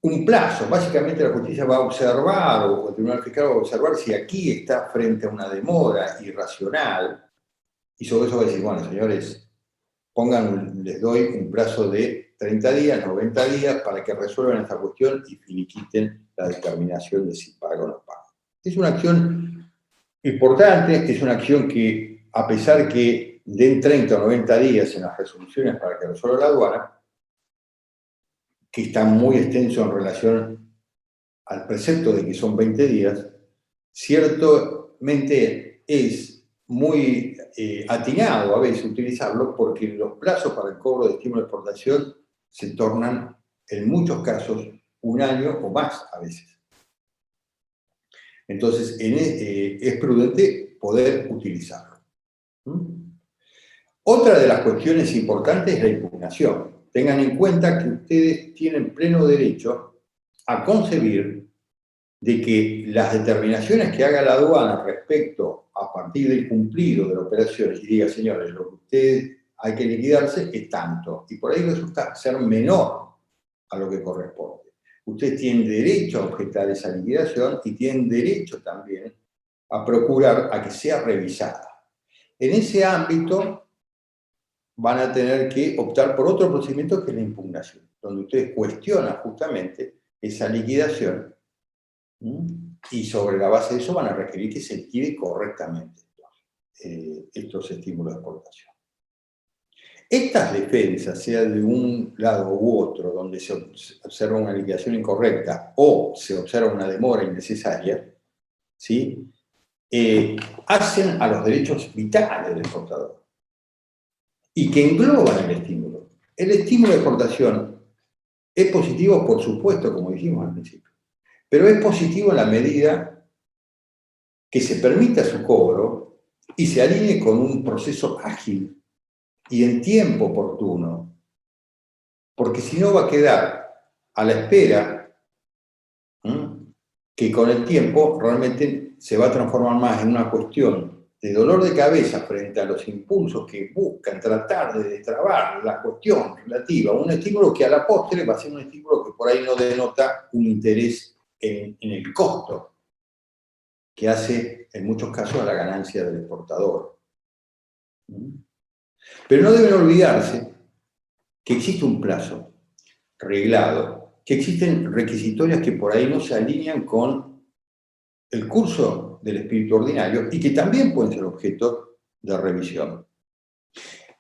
un plazo. Básicamente la justicia va a observar, o el tribunal fiscal va a observar si aquí está frente a una demora irracional, y sobre eso va a decir, bueno, señores, les doy un plazo de 30 días, 90 días, para que resuelvan esta cuestión y finiquiten la determinación de si paga o no paga. Es una acción importante, es una acción que, a pesar que den 30 o 90 días en las resoluciones para que resuelva la aduana, que está muy extenso en relación al precepto de que son 20 días, ciertamente es muy atinado a veces utilizarlo porque los plazos para el cobro de estímulo de exportación se tornan, en muchos casos, un año o más a veces. Entonces, es prudente poder utilizarlo. Otra de las cuestiones importantes es la impugnación. Tengan en cuenta que ustedes tienen pleno derecho a concebir de que las determinaciones que haga la aduana respecto a partir del cumplido de la operación y diga, señores, lo que ustedes hay que liquidarse es tanto, y por ahí resulta ser menor a lo que corresponde. Ustedes tienen derecho a objetar esa liquidación y tienen derecho también a procurar a que sea revisada. En ese ámbito van a tener que optar por otro procedimiento que es la impugnación, donde ustedes cuestionan justamente esa liquidación y sobre la base de eso van a requerir que se liquide correctamente estos estímulos de exportación. Estas defensas, sea de un lado u otro, donde se observa una liquidación incorrecta o se observa una demora innecesaria, ¿sí? Hacen a los derechos vitales del exportador y que engloban el estímulo. El estímulo de exportación es positivo, por supuesto, como dijimos al principio, pero es positivo en la medida que se permita su cobro y se alinee con un proceso ágil y en tiempo oportuno, porque si no va a quedar a la espera que con el tiempo realmente se va a transformar más en una cuestión de dolor de cabeza frente a los impulsos que buscan tratar de destrabar la cuestión relativa a un estímulo que a la postre va a ser un estímulo que por ahí no denota un interés en el costo, que hace en muchos casos a la ganancia del exportador. Pero no deben olvidarse que existe un plazo reglado, que existen requisitorias que por ahí no se alinean con el curso del espíritu ordinario y que también pueden ser objeto de revisión.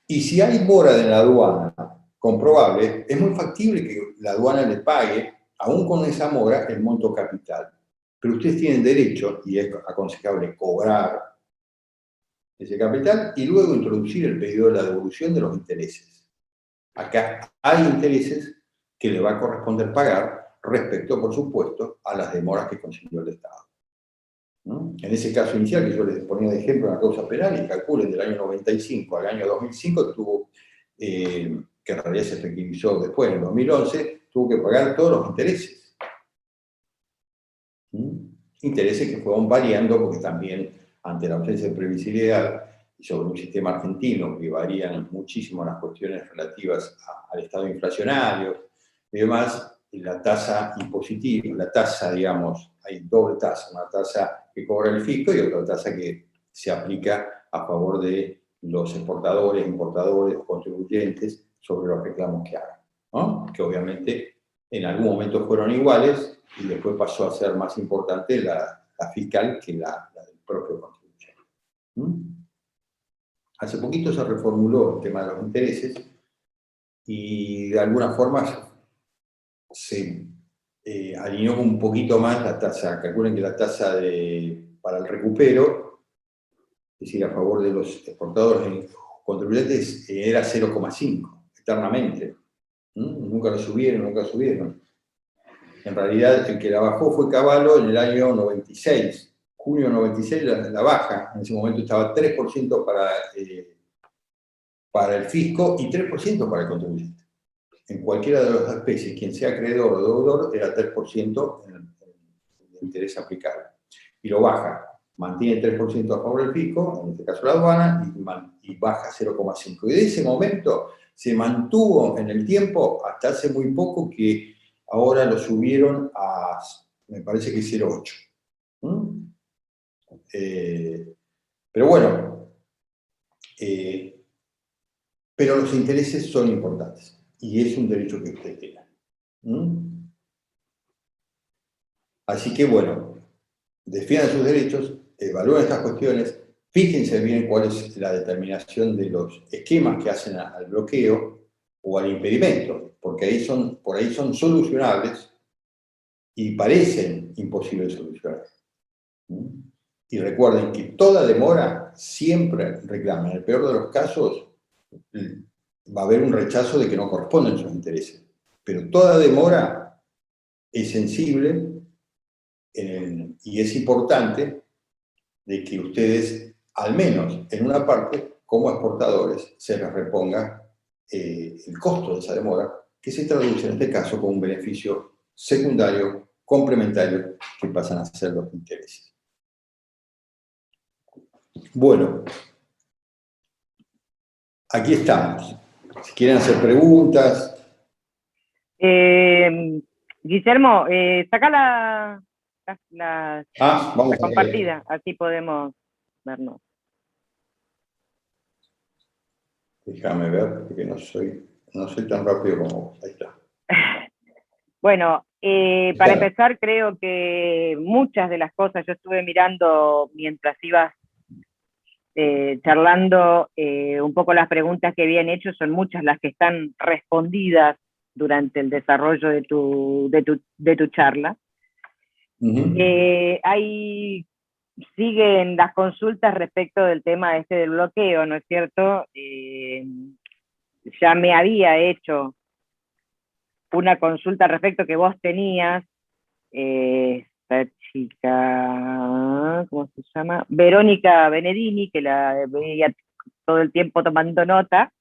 Y si hay mora de la aduana comprobable, es muy factible que la aduana le pague, aún con esa mora, el monto capital. Pero ustedes tienen derecho, y es aconsejable, cobrar ese capital y luego introducir el pedido de la devolución de los intereses. Acá hay intereses que le va a corresponder pagar respecto, por supuesto, a las demoras que consiguió el Estado. En ese caso inicial que yo les ponía de ejemplo en la causa penal, y calculen del año 95 al año 2005, tuvo, que en realidad se efectivizó después, en el 2011, tuvo que pagar todos los intereses. Intereses que fueron variando porque también, ante la ausencia de previsibilidad y sobre un sistema argentino que varían muchísimo las cuestiones relativas al estado inflacionario y demás, la tasa impositiva, la tasa, digamos, hay doble tasa, una tasa que cobra el fisco y otra tasa que se aplica a favor de los exportadores, importadores, contribuyentes sobre los reclamos que hagan, ¿no? Que obviamente en algún momento fueron iguales y después pasó a ser más importante la fiscal que la del propio contribuyente. Hace poquito se reformuló el tema de los intereses y de alguna forma se alineó un poquito más la tasa. Calculen que la tasa para el recupero, es decir, a favor de los exportadores y contribuyentes, era 0,5 eternamente. Nunca lo subieron, nunca subieron. En realidad, el que la bajó fue Cavallo en el año 96. Junio 96 la baja. En ese momento estaba 3% para el fisco y 3% para el contribuyente. En cualquiera de las dos especies, quien sea acreedor o deudor, era 3% en el interés aplicable. Y lo baja. Mantiene 3% a favor del fisco, en este caso la aduana, y baja 0,5. Y de ese momento se mantuvo en el tiempo hasta hace muy poco, que ahora lo subieron a, me parece que 0,8. Pero bueno, pero los intereses son importantes y es un derecho que usted tenga. Así que bueno, defiendan sus derechos, evalúen estas cuestiones, fíjense bien cuál es la determinación de los esquemas que hacen al bloqueo o al impedimento, porque por ahí son solucionables y parecen imposibles de solucionar. Y recuerden que toda demora siempre reclama. En el peor de los casos va a haber un rechazo de que no corresponden sus intereses. Pero toda demora es sensible y es importante de que ustedes, al menos en una parte, como exportadores, se les reponga el costo de esa demora, que se traduce en este caso con un beneficio secundario, complementario, que pasan a ser los intereses. Bueno, aquí estamos. Si quieren hacer preguntas. Guillermo, saca la Vamos compartida, así podemos vernos. Déjame ver, porque no soy tan rápido como vos. Ahí está. Bueno, para empezar, creo que muchas de las cosas, yo estuve mirando mientras ibas charlando un poco las preguntas que habían hecho, son muchas las que están respondidas durante el desarrollo de tu charla. Siguen las consultas respecto del tema del bloqueo, ¿no es cierto? Ya me había hecho una consulta al respecto que vos tenías, esta chica, ¿cómo se llama? Verónica Benedini, que la veía todo el tiempo tomando nota,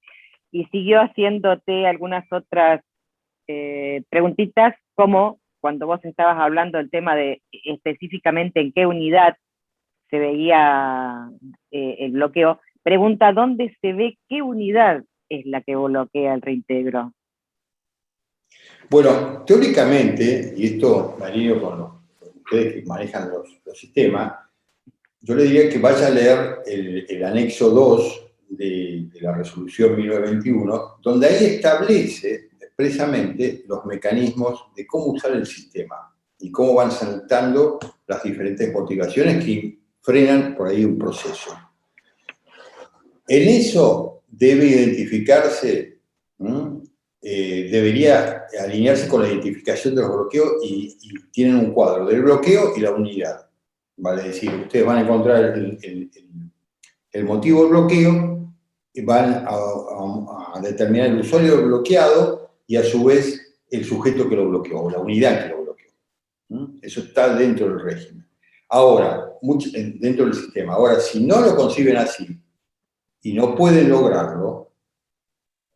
y siguió haciéndote algunas otras preguntitas, como cuando vos estabas hablando del tema de específicamente en qué unidad se veía el bloqueo. Pregunta, ¿dónde se ve qué unidad es la que bloquea el reintegro? Bueno, teóricamente, y esto me alineo con ustedes que manejan los sistemas, yo le diría que vaya a leer el anexo 2 de la resolución 1921, donde ahí establece expresamente los mecanismos de cómo usar el sistema y cómo van saltando las diferentes motivaciones que frenan por ahí un proceso. En eso debe identificarse, debería alinearse con la identificación de los bloqueos y tienen un cuadro del bloqueo y la unidad. Vale decir, ustedes van a encontrar el motivo del bloqueo y van a determinar el usuario del bloqueado y a su vez el sujeto que lo bloqueó o la unidad que lo bloqueó. Eso está dentro del régimen. Ahora, dentro del sistema. Ahora, si no lo conciben así y no pueden lograrlo,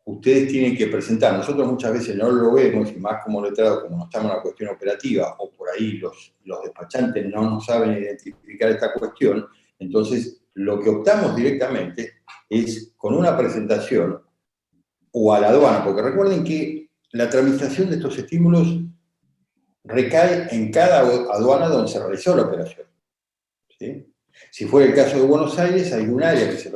ustedes tienen que presentar. Nosotros muchas veces no lo vemos, y más como letrados, como no estamos en la cuestión operativa, o por ahí los despachantes no nos saben identificar esta cuestión, entonces lo que optamos directamente es con una presentación o a la aduana, porque recuerden que la tramitación de estos estímulos recae en cada aduana donde se realizó la operación. ¿Sí? Si fuera el caso de Buenos Aires, hay un área que se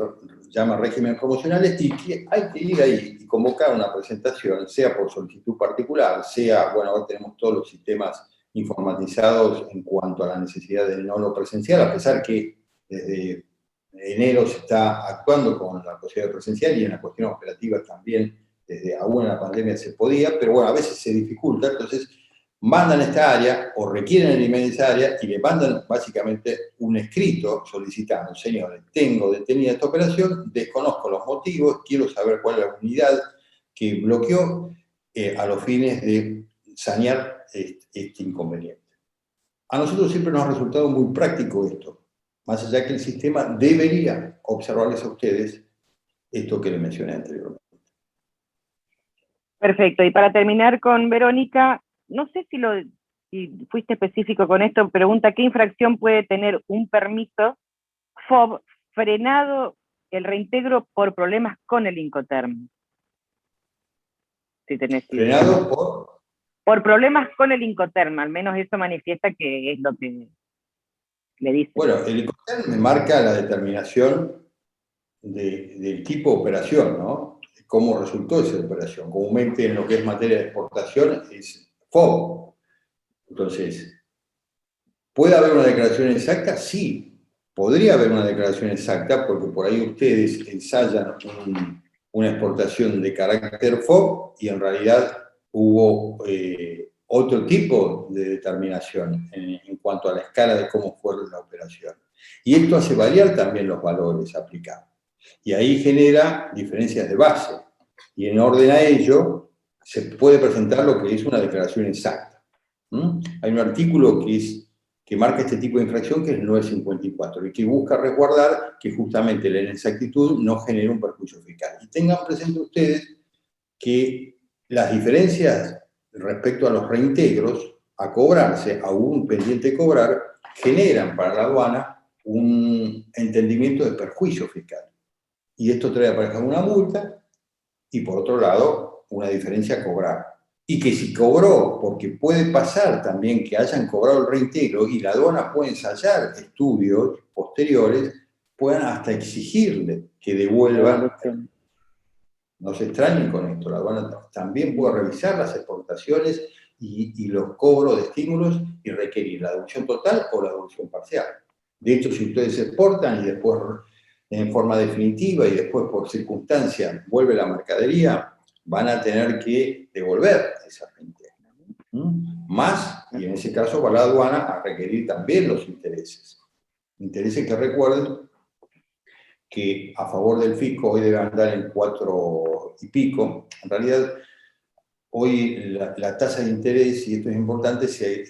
llama régimen promocionales y que hay que ir ahí y convocar una presentación, sea por solicitud particular, sea, bueno, ahora tenemos todos los sistemas informatizados en cuanto a la necesidad del no lo presencial, a pesar que desde enero se está actuando con la posibilidad presencial y en la cuestión operativa también, desde aún en la pandemia se podía, pero bueno, a veces se dificulta, entonces mandan esta área o requieren el email de esa área y le mandan básicamente un escrito solicitando, señores, tengo detenida esta operación, desconozco los motivos, quiero saber cuál es la unidad que bloqueó a los fines de sanear este inconveniente. A nosotros siempre nos ha resultado muy práctico esto, más allá que el sistema debería observarles a ustedes esto que les mencioné anteriormente. Perfecto, y para terminar con Verónica, no sé si fuiste específico con esto, pregunta, ¿qué infracción puede tener un permiso FOB frenado el reintegro por problemas con el Incoterm? Si tenés ¿Frenado por problemas con el Incoterm, al menos eso manifiesta que es lo que le dice. Bueno, el Incoterm me marca la determinación del tipo de operación, ¿no? Cómo resultó esa operación. Comúnmente en lo que es materia de exportación es FOB. Entonces, ¿puede haber una declaración exacta? Sí, podría haber una declaración exacta porque por ahí ustedes ensayan una exportación de carácter FOB y en realidad hubo otro tipo de determinación en cuanto a la escala de cómo fue la operación. Y esto hace variar también los valores aplicados. Y ahí genera diferencias de base. Y en orden a ello, se puede presentar lo que es una declaración exacta. Hay un artículo que que marca este tipo de infracción, que es el 954, y que busca resguardar que justamente la inexactitud no genere un perjuicio fiscal. Y tengan presente ustedes que las diferencias respecto a los reintegros a cobrarse, a un pendiente cobrar, generan para la aduana un entendimiento de perjuicio fiscal. Y esto trae aparejado una multa y, por otro lado, una diferencia a cobrar. Y que si cobró, porque puede pasar también que hayan cobrado el reintegro y la aduana puede ensayar estudios posteriores, puedan hasta exigirle que devuelvan. No se extrañen con esto, la aduana también puede revisar las exportaciones y los cobros de estímulos y requerir la devolución total o la devolución parcial. De hecho, si ustedes exportan y después en forma definitiva y después por circunstancia vuelve la mercadería, van a tener que devolver esa reintegro. Más, y en ese caso va la aduana a requerir también los intereses. Intereses que recuerden que a favor del fisco hoy debe andar en 4 y pico. En realidad, hoy la tasa de interés, y esto es importante, se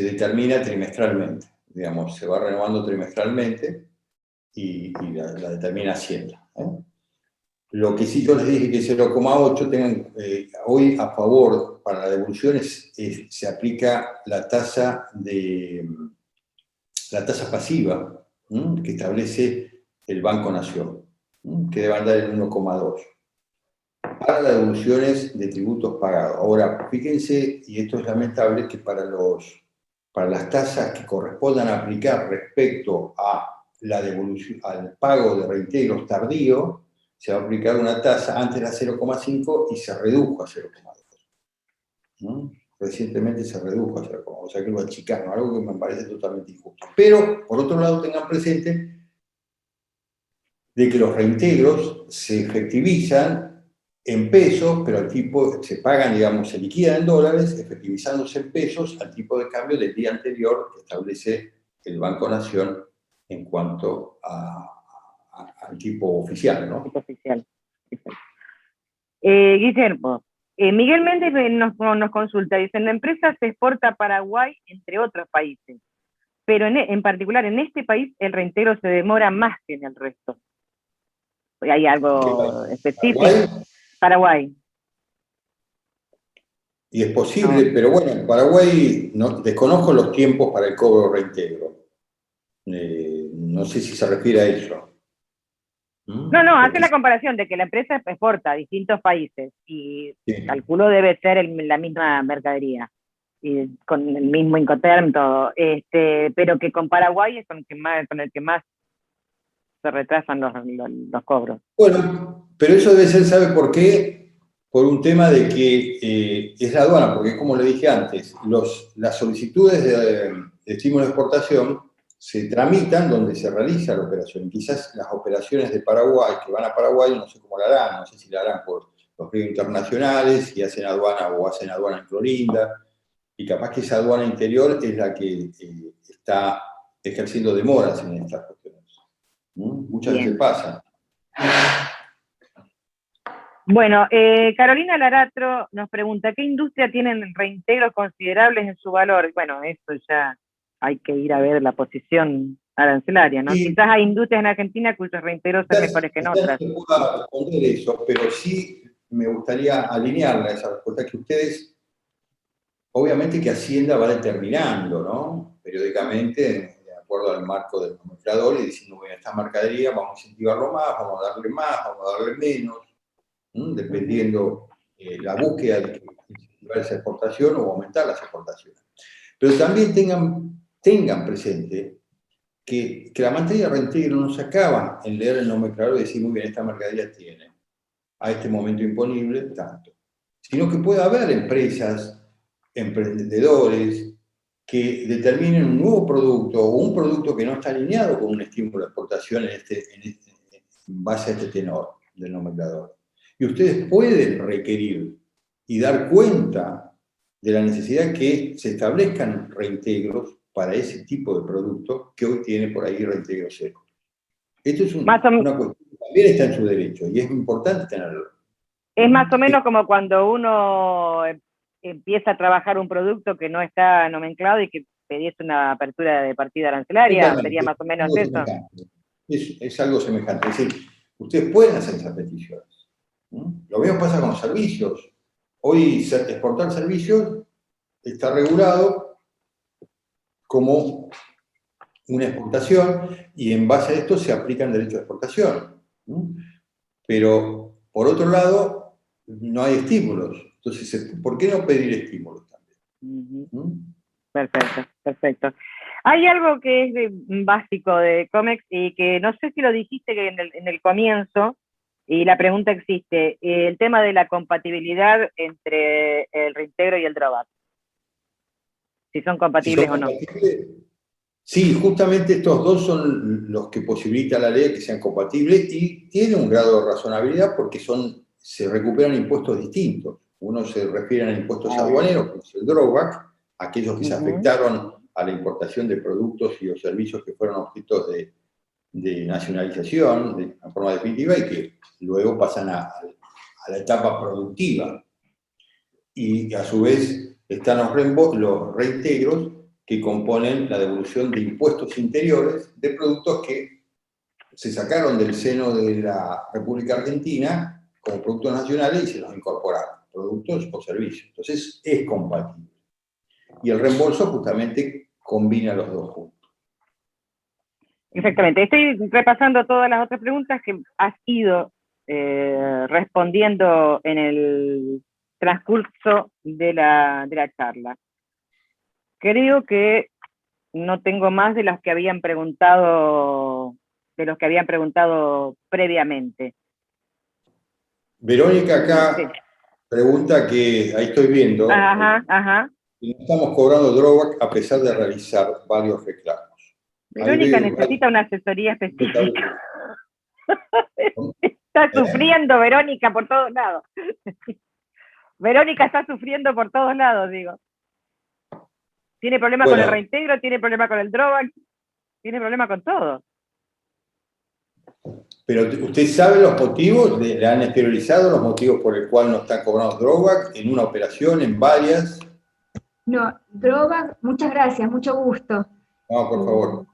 determina trimestralmente. Digamos, se va renovando trimestralmente y la determina Hacienda. Lo que sí yo les dije que 0,8 tengan hoy a favor para la devolución se aplica la tasa pasiva que establece el Banco Nación, que debe andar en 1,2 para las devoluciones de tributos pagados. Ahora, fíjense, y esto es lamentable, que para las tasas que correspondan aplicar respecto a la devolución, al pago de reintegros tardíos, se va a aplicar una tasa, antes era 0,5 y se redujo a 0,2. Recientemente se redujo a 0,2, o sea que lo achicaron, algo que me parece totalmente injusto. Pero, por otro lado, tengan presente de que los reintegros se efectivizan en pesos, pero al tipo, se pagan, digamos, se liquidan en dólares, efectivizándose en pesos al tipo de cambio del día anterior que establece el Banco Nación en cuanto al tipo oficial, ¿no? Tipo oficial. Guillermo, Miguel Méndez nos consulta, dice, la empresa se exporta a Paraguay, entre otros países, pero en particular en este país el reintegro se demora más que en el resto. ¿Hay algo específico? Paraguay. Y es posible, pero bueno, en Paraguay desconozco los tiempos para el cobro reintegro. No sé si se refiere a eso. No, hace la comparación de que la empresa exporta a distintos países y sí, calculo debe ser la misma mercadería y con el mismo Incoterm, todo, pero que con Paraguay es con el que más se retrasan los cobros. Bueno, pero eso debe ser, ¿sabe por qué? Por un tema de que es la aduana, porque como le dije antes, las solicitudes de estímulo de exportación se tramitan donde se realiza la operación. Quizás las operaciones de Paraguay, que van a Paraguay, no sé cómo la harán, no sé si la harán por los ríos internacionales, si hacen aduana o hacen aduana en Florinda, y capaz que esa aduana interior es la que está ejerciendo demoras en estas cuestiones. Muchas veces pasa. Bueno, Carolina Laratro nos pregunta, ¿qué industria tienen reintegros considerables en su valor? Bueno, eso ya hay que ir a ver la posición arancelaria, ¿no? Y quizás hay industrias en Argentina cuyos reintegros son mejores que en otras. no puedo responder eso, pero sí me gustaría alinearla a esa respuesta que ustedes, obviamente que Hacienda va determinando, ¿no? Periódicamente, de acuerdo al marco del nomenclador, y diciendo, bueno, esta mercadería vamos a incentivarlo más, vamos a darle menos, dependiendo la búsqueda de incentivar esa exportación o aumentar las exportaciones. Pero también tengan presente que la materia de reintegro no se acaba en leer el nomenclador y decir, muy bien, esta mercadería tiene a este momento imponible tanto, sino que puede haber empresas, emprendedores, que determinen un nuevo producto o un producto que no está alineado con un estímulo de exportación en base a este tenor del nomenclador. Y ustedes pueden requerir y dar cuenta de la necesidad que se establezcan reintegros para ese tipo de producto que hoy tiene por ahí reintegro cero. Esto es una cuestión que también está en su derecho y es importante tenerlo. Es más o menos como cuando uno empieza a trabajar un producto que no está nomenclado y que pedís una apertura de partida arancelaria, sería más o menos eso. Es algo semejante. Es decir, ustedes pueden hacer esas peticiones. Lo mismo pasa con los servicios. Hoy exportar servicios está regulado como una exportación y en base a esto se aplican derechos de exportación. Pero, por otro lado, no hay estímulos. Entonces, ¿por qué no pedir estímulos también? Perfecto, perfecto. Hay algo que es básico de COMEX y que no sé si lo dijiste que en el comienzo, y la pregunta existe, el tema de la compatibilidad entre el reintegro y el drawback. Si son compatibles o no. Sí, justamente estos dos son los que posibilita la ley que sean compatibles y tiene un grado de razonabilidad porque se recuperan impuestos distintos. Uno se refiere a impuestos aduaneros, que es el drawback, aquellos que se afectaron a la importación de productos y o servicios que fueron objetos de nacionalización de forma definitiva y que luego pasan a la etapa productiva. Y a su vez están los reintegros que componen la devolución de impuestos interiores de productos que se sacaron del seno de la República Argentina como productos nacionales y se los incorporaron, productos o servicios. Entonces es compatible. Y el reembolso justamente combina los dos juntos. Exactamente. Estoy repasando todas las otras preguntas que has ido respondiendo en el transcurso de la charla. Creo que no tengo más de las que habían preguntado, de los que habían preguntado previamente. Verónica acá pregunta que, ahí estoy viendo, y no estamos cobrando drawback a pesar de realizar varios reclamos. Verónica necesita una asesoría específica. Está sufriendo Verónica por todos lados. Verónica está sufriendo por todos lados, digo. Tiene problemas con el reintegro, tiene problemas con el drawback, tiene problemas con todo. Pero ¿usted sabe los motivos? ¿Le han exteriorizado los motivos por el cual no está cobrando drawback en una operación, en varias? No, drawback, muchas gracias, mucho gusto. No, por favor.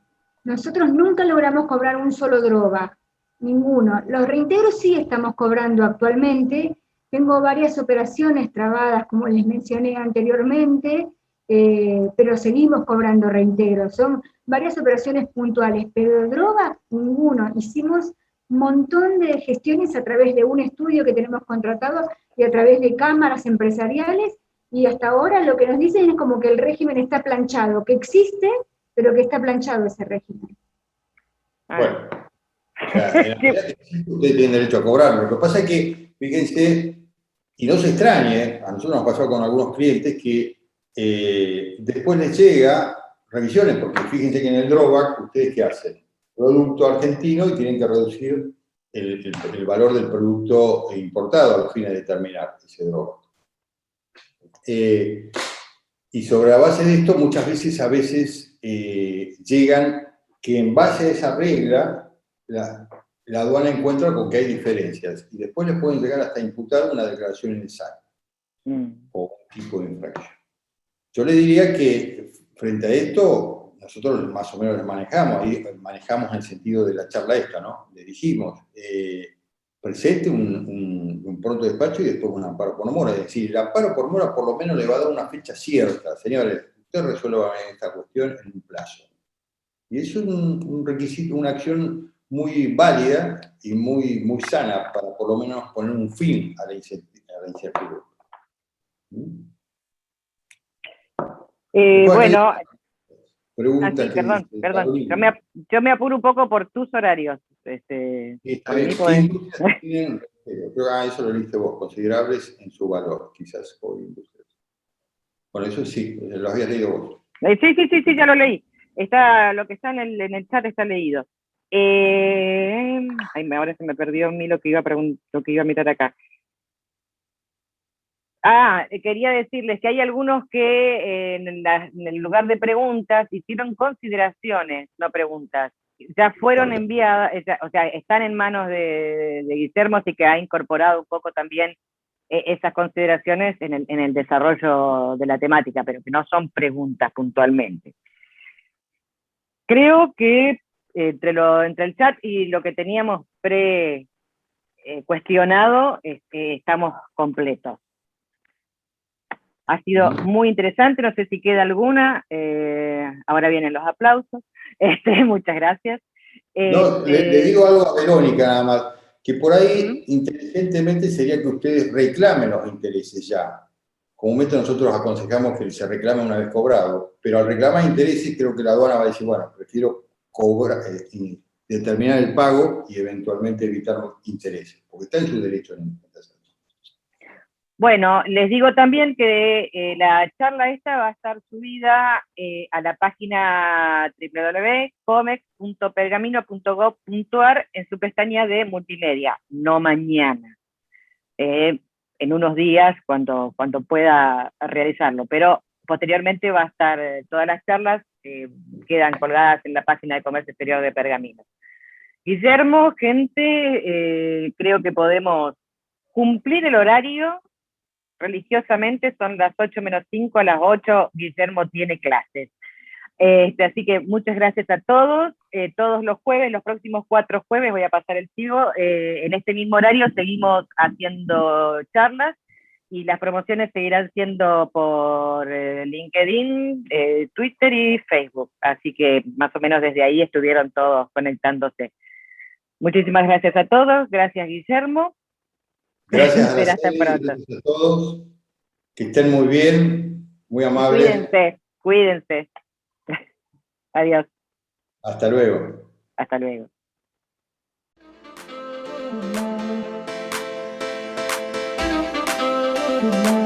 Nosotros nunca logramos cobrar un solo drawback, ninguno. Los reintegros sí estamos cobrando actualmente. Tengo varias operaciones trabadas, como les mencioné anteriormente, pero seguimos cobrando reintegros. Son varias operaciones puntuales, pero el drawback, ninguno. Hicimos un montón de gestiones a través de un estudio que tenemos contratado y a través de cámaras empresariales, y hasta ahora lo que nos dicen es como que el régimen está planchado, que existe, pero que está planchado ese régimen. Bueno, o sea, en realidad usted tiene derecho a cobrarlo. Lo que pasa es que, fíjense, y no se extrañe, a nosotros nos pasó con algunos clientes que después les llega revisiones, porque fíjense que en el drawback, ¿ustedes qué hacen? Producto argentino y tienen que reducir el valor del producto importado a los fines de determinar ese drawback. Y sobre la base de esto, muchas veces llegan que en base a esa regla, la aduana encuentra con que hay diferencias y después les pueden llegar hasta imputar una declaración inexacta o un tipo de infracción. Yo le diría que frente a esto, nosotros más o menos lo manejamos, ahí manejamos en el sentido de la charla esta, ¿no? Le dijimos, presente un pronto despacho y después un amparo por mora. Es decir, el amparo por mora por lo menos le va a dar una fecha cierta. Señores, usted resuelva esta cuestión en un plazo. Y es un requisito, una acción muy válida y muy sana para por lo menos poner un fin a la incertidumbre. Bueno, pregunta perdón. Yo me apuro un poco por tus horarios. Está bien. ¿Qué industrias tienen? Creo que eso lo leíste vos, considerables en su valor, quizás hoy industrias. Bueno, eso sí, lo habías leído vos. Sí, ya lo leí. Lo que está en el chat está leído. Ahora se me perdió a mí lo que iba a mirar acá. Quería decirles que hay algunos que en el lugar de preguntas hicieron consideraciones, no preguntas. Ya fueron enviadas, o sea, están en manos de Guillermo, así que ha incorporado un poco también esas consideraciones en el desarrollo de la temática, pero que no son preguntas puntualmente. Creo que entre el chat y lo que teníamos cuestionado, estamos completos. Ha sido muy interesante, no sé si queda alguna, ahora vienen los aplausos, muchas gracias. No, le digo algo a Verónica nada más, que por ahí inteligentemente sería que ustedes reclamen los intereses ya. Comúnmente nosotros aconsejamos que se reclame una vez cobrado, pero al reclamar intereses creo que la aduana va a decir, bueno, prefiero cobrar, determinar el pago y eventualmente evitar los intereses, porque está en su derecho en hacerlo. Bueno, les digo también que la charla esta va a estar subida a la página www.comex.pergamino.gov.ar en su pestaña de multimedia, no mañana, en unos días cuando pueda realizarlo, pero posteriormente va a estar, todas las charlas quedan colgadas en la página de Comercio Exterior de Pergamino. Guillermo, gente, creo que podemos cumplir el horario. Religiosamente son las 8 menos 5, a las 8 Guillermo tiene clases. Así que muchas gracias a todos. Todos los jueves, los próximos 4 jueves, voy a pasar el chivo, en este mismo horario seguimos haciendo charlas y las promociones seguirán siendo por LinkedIn, Twitter y Facebook. Así que más o menos desde ahí estuvieron todos conectándose. Muchísimas gracias a todos. Gracias, Guillermo. Gracias, Hasta pronto. Gracias a todos. Que estén muy bien, muy amables. Cuídense. Adiós. Hasta luego. Hasta luego. Thank you.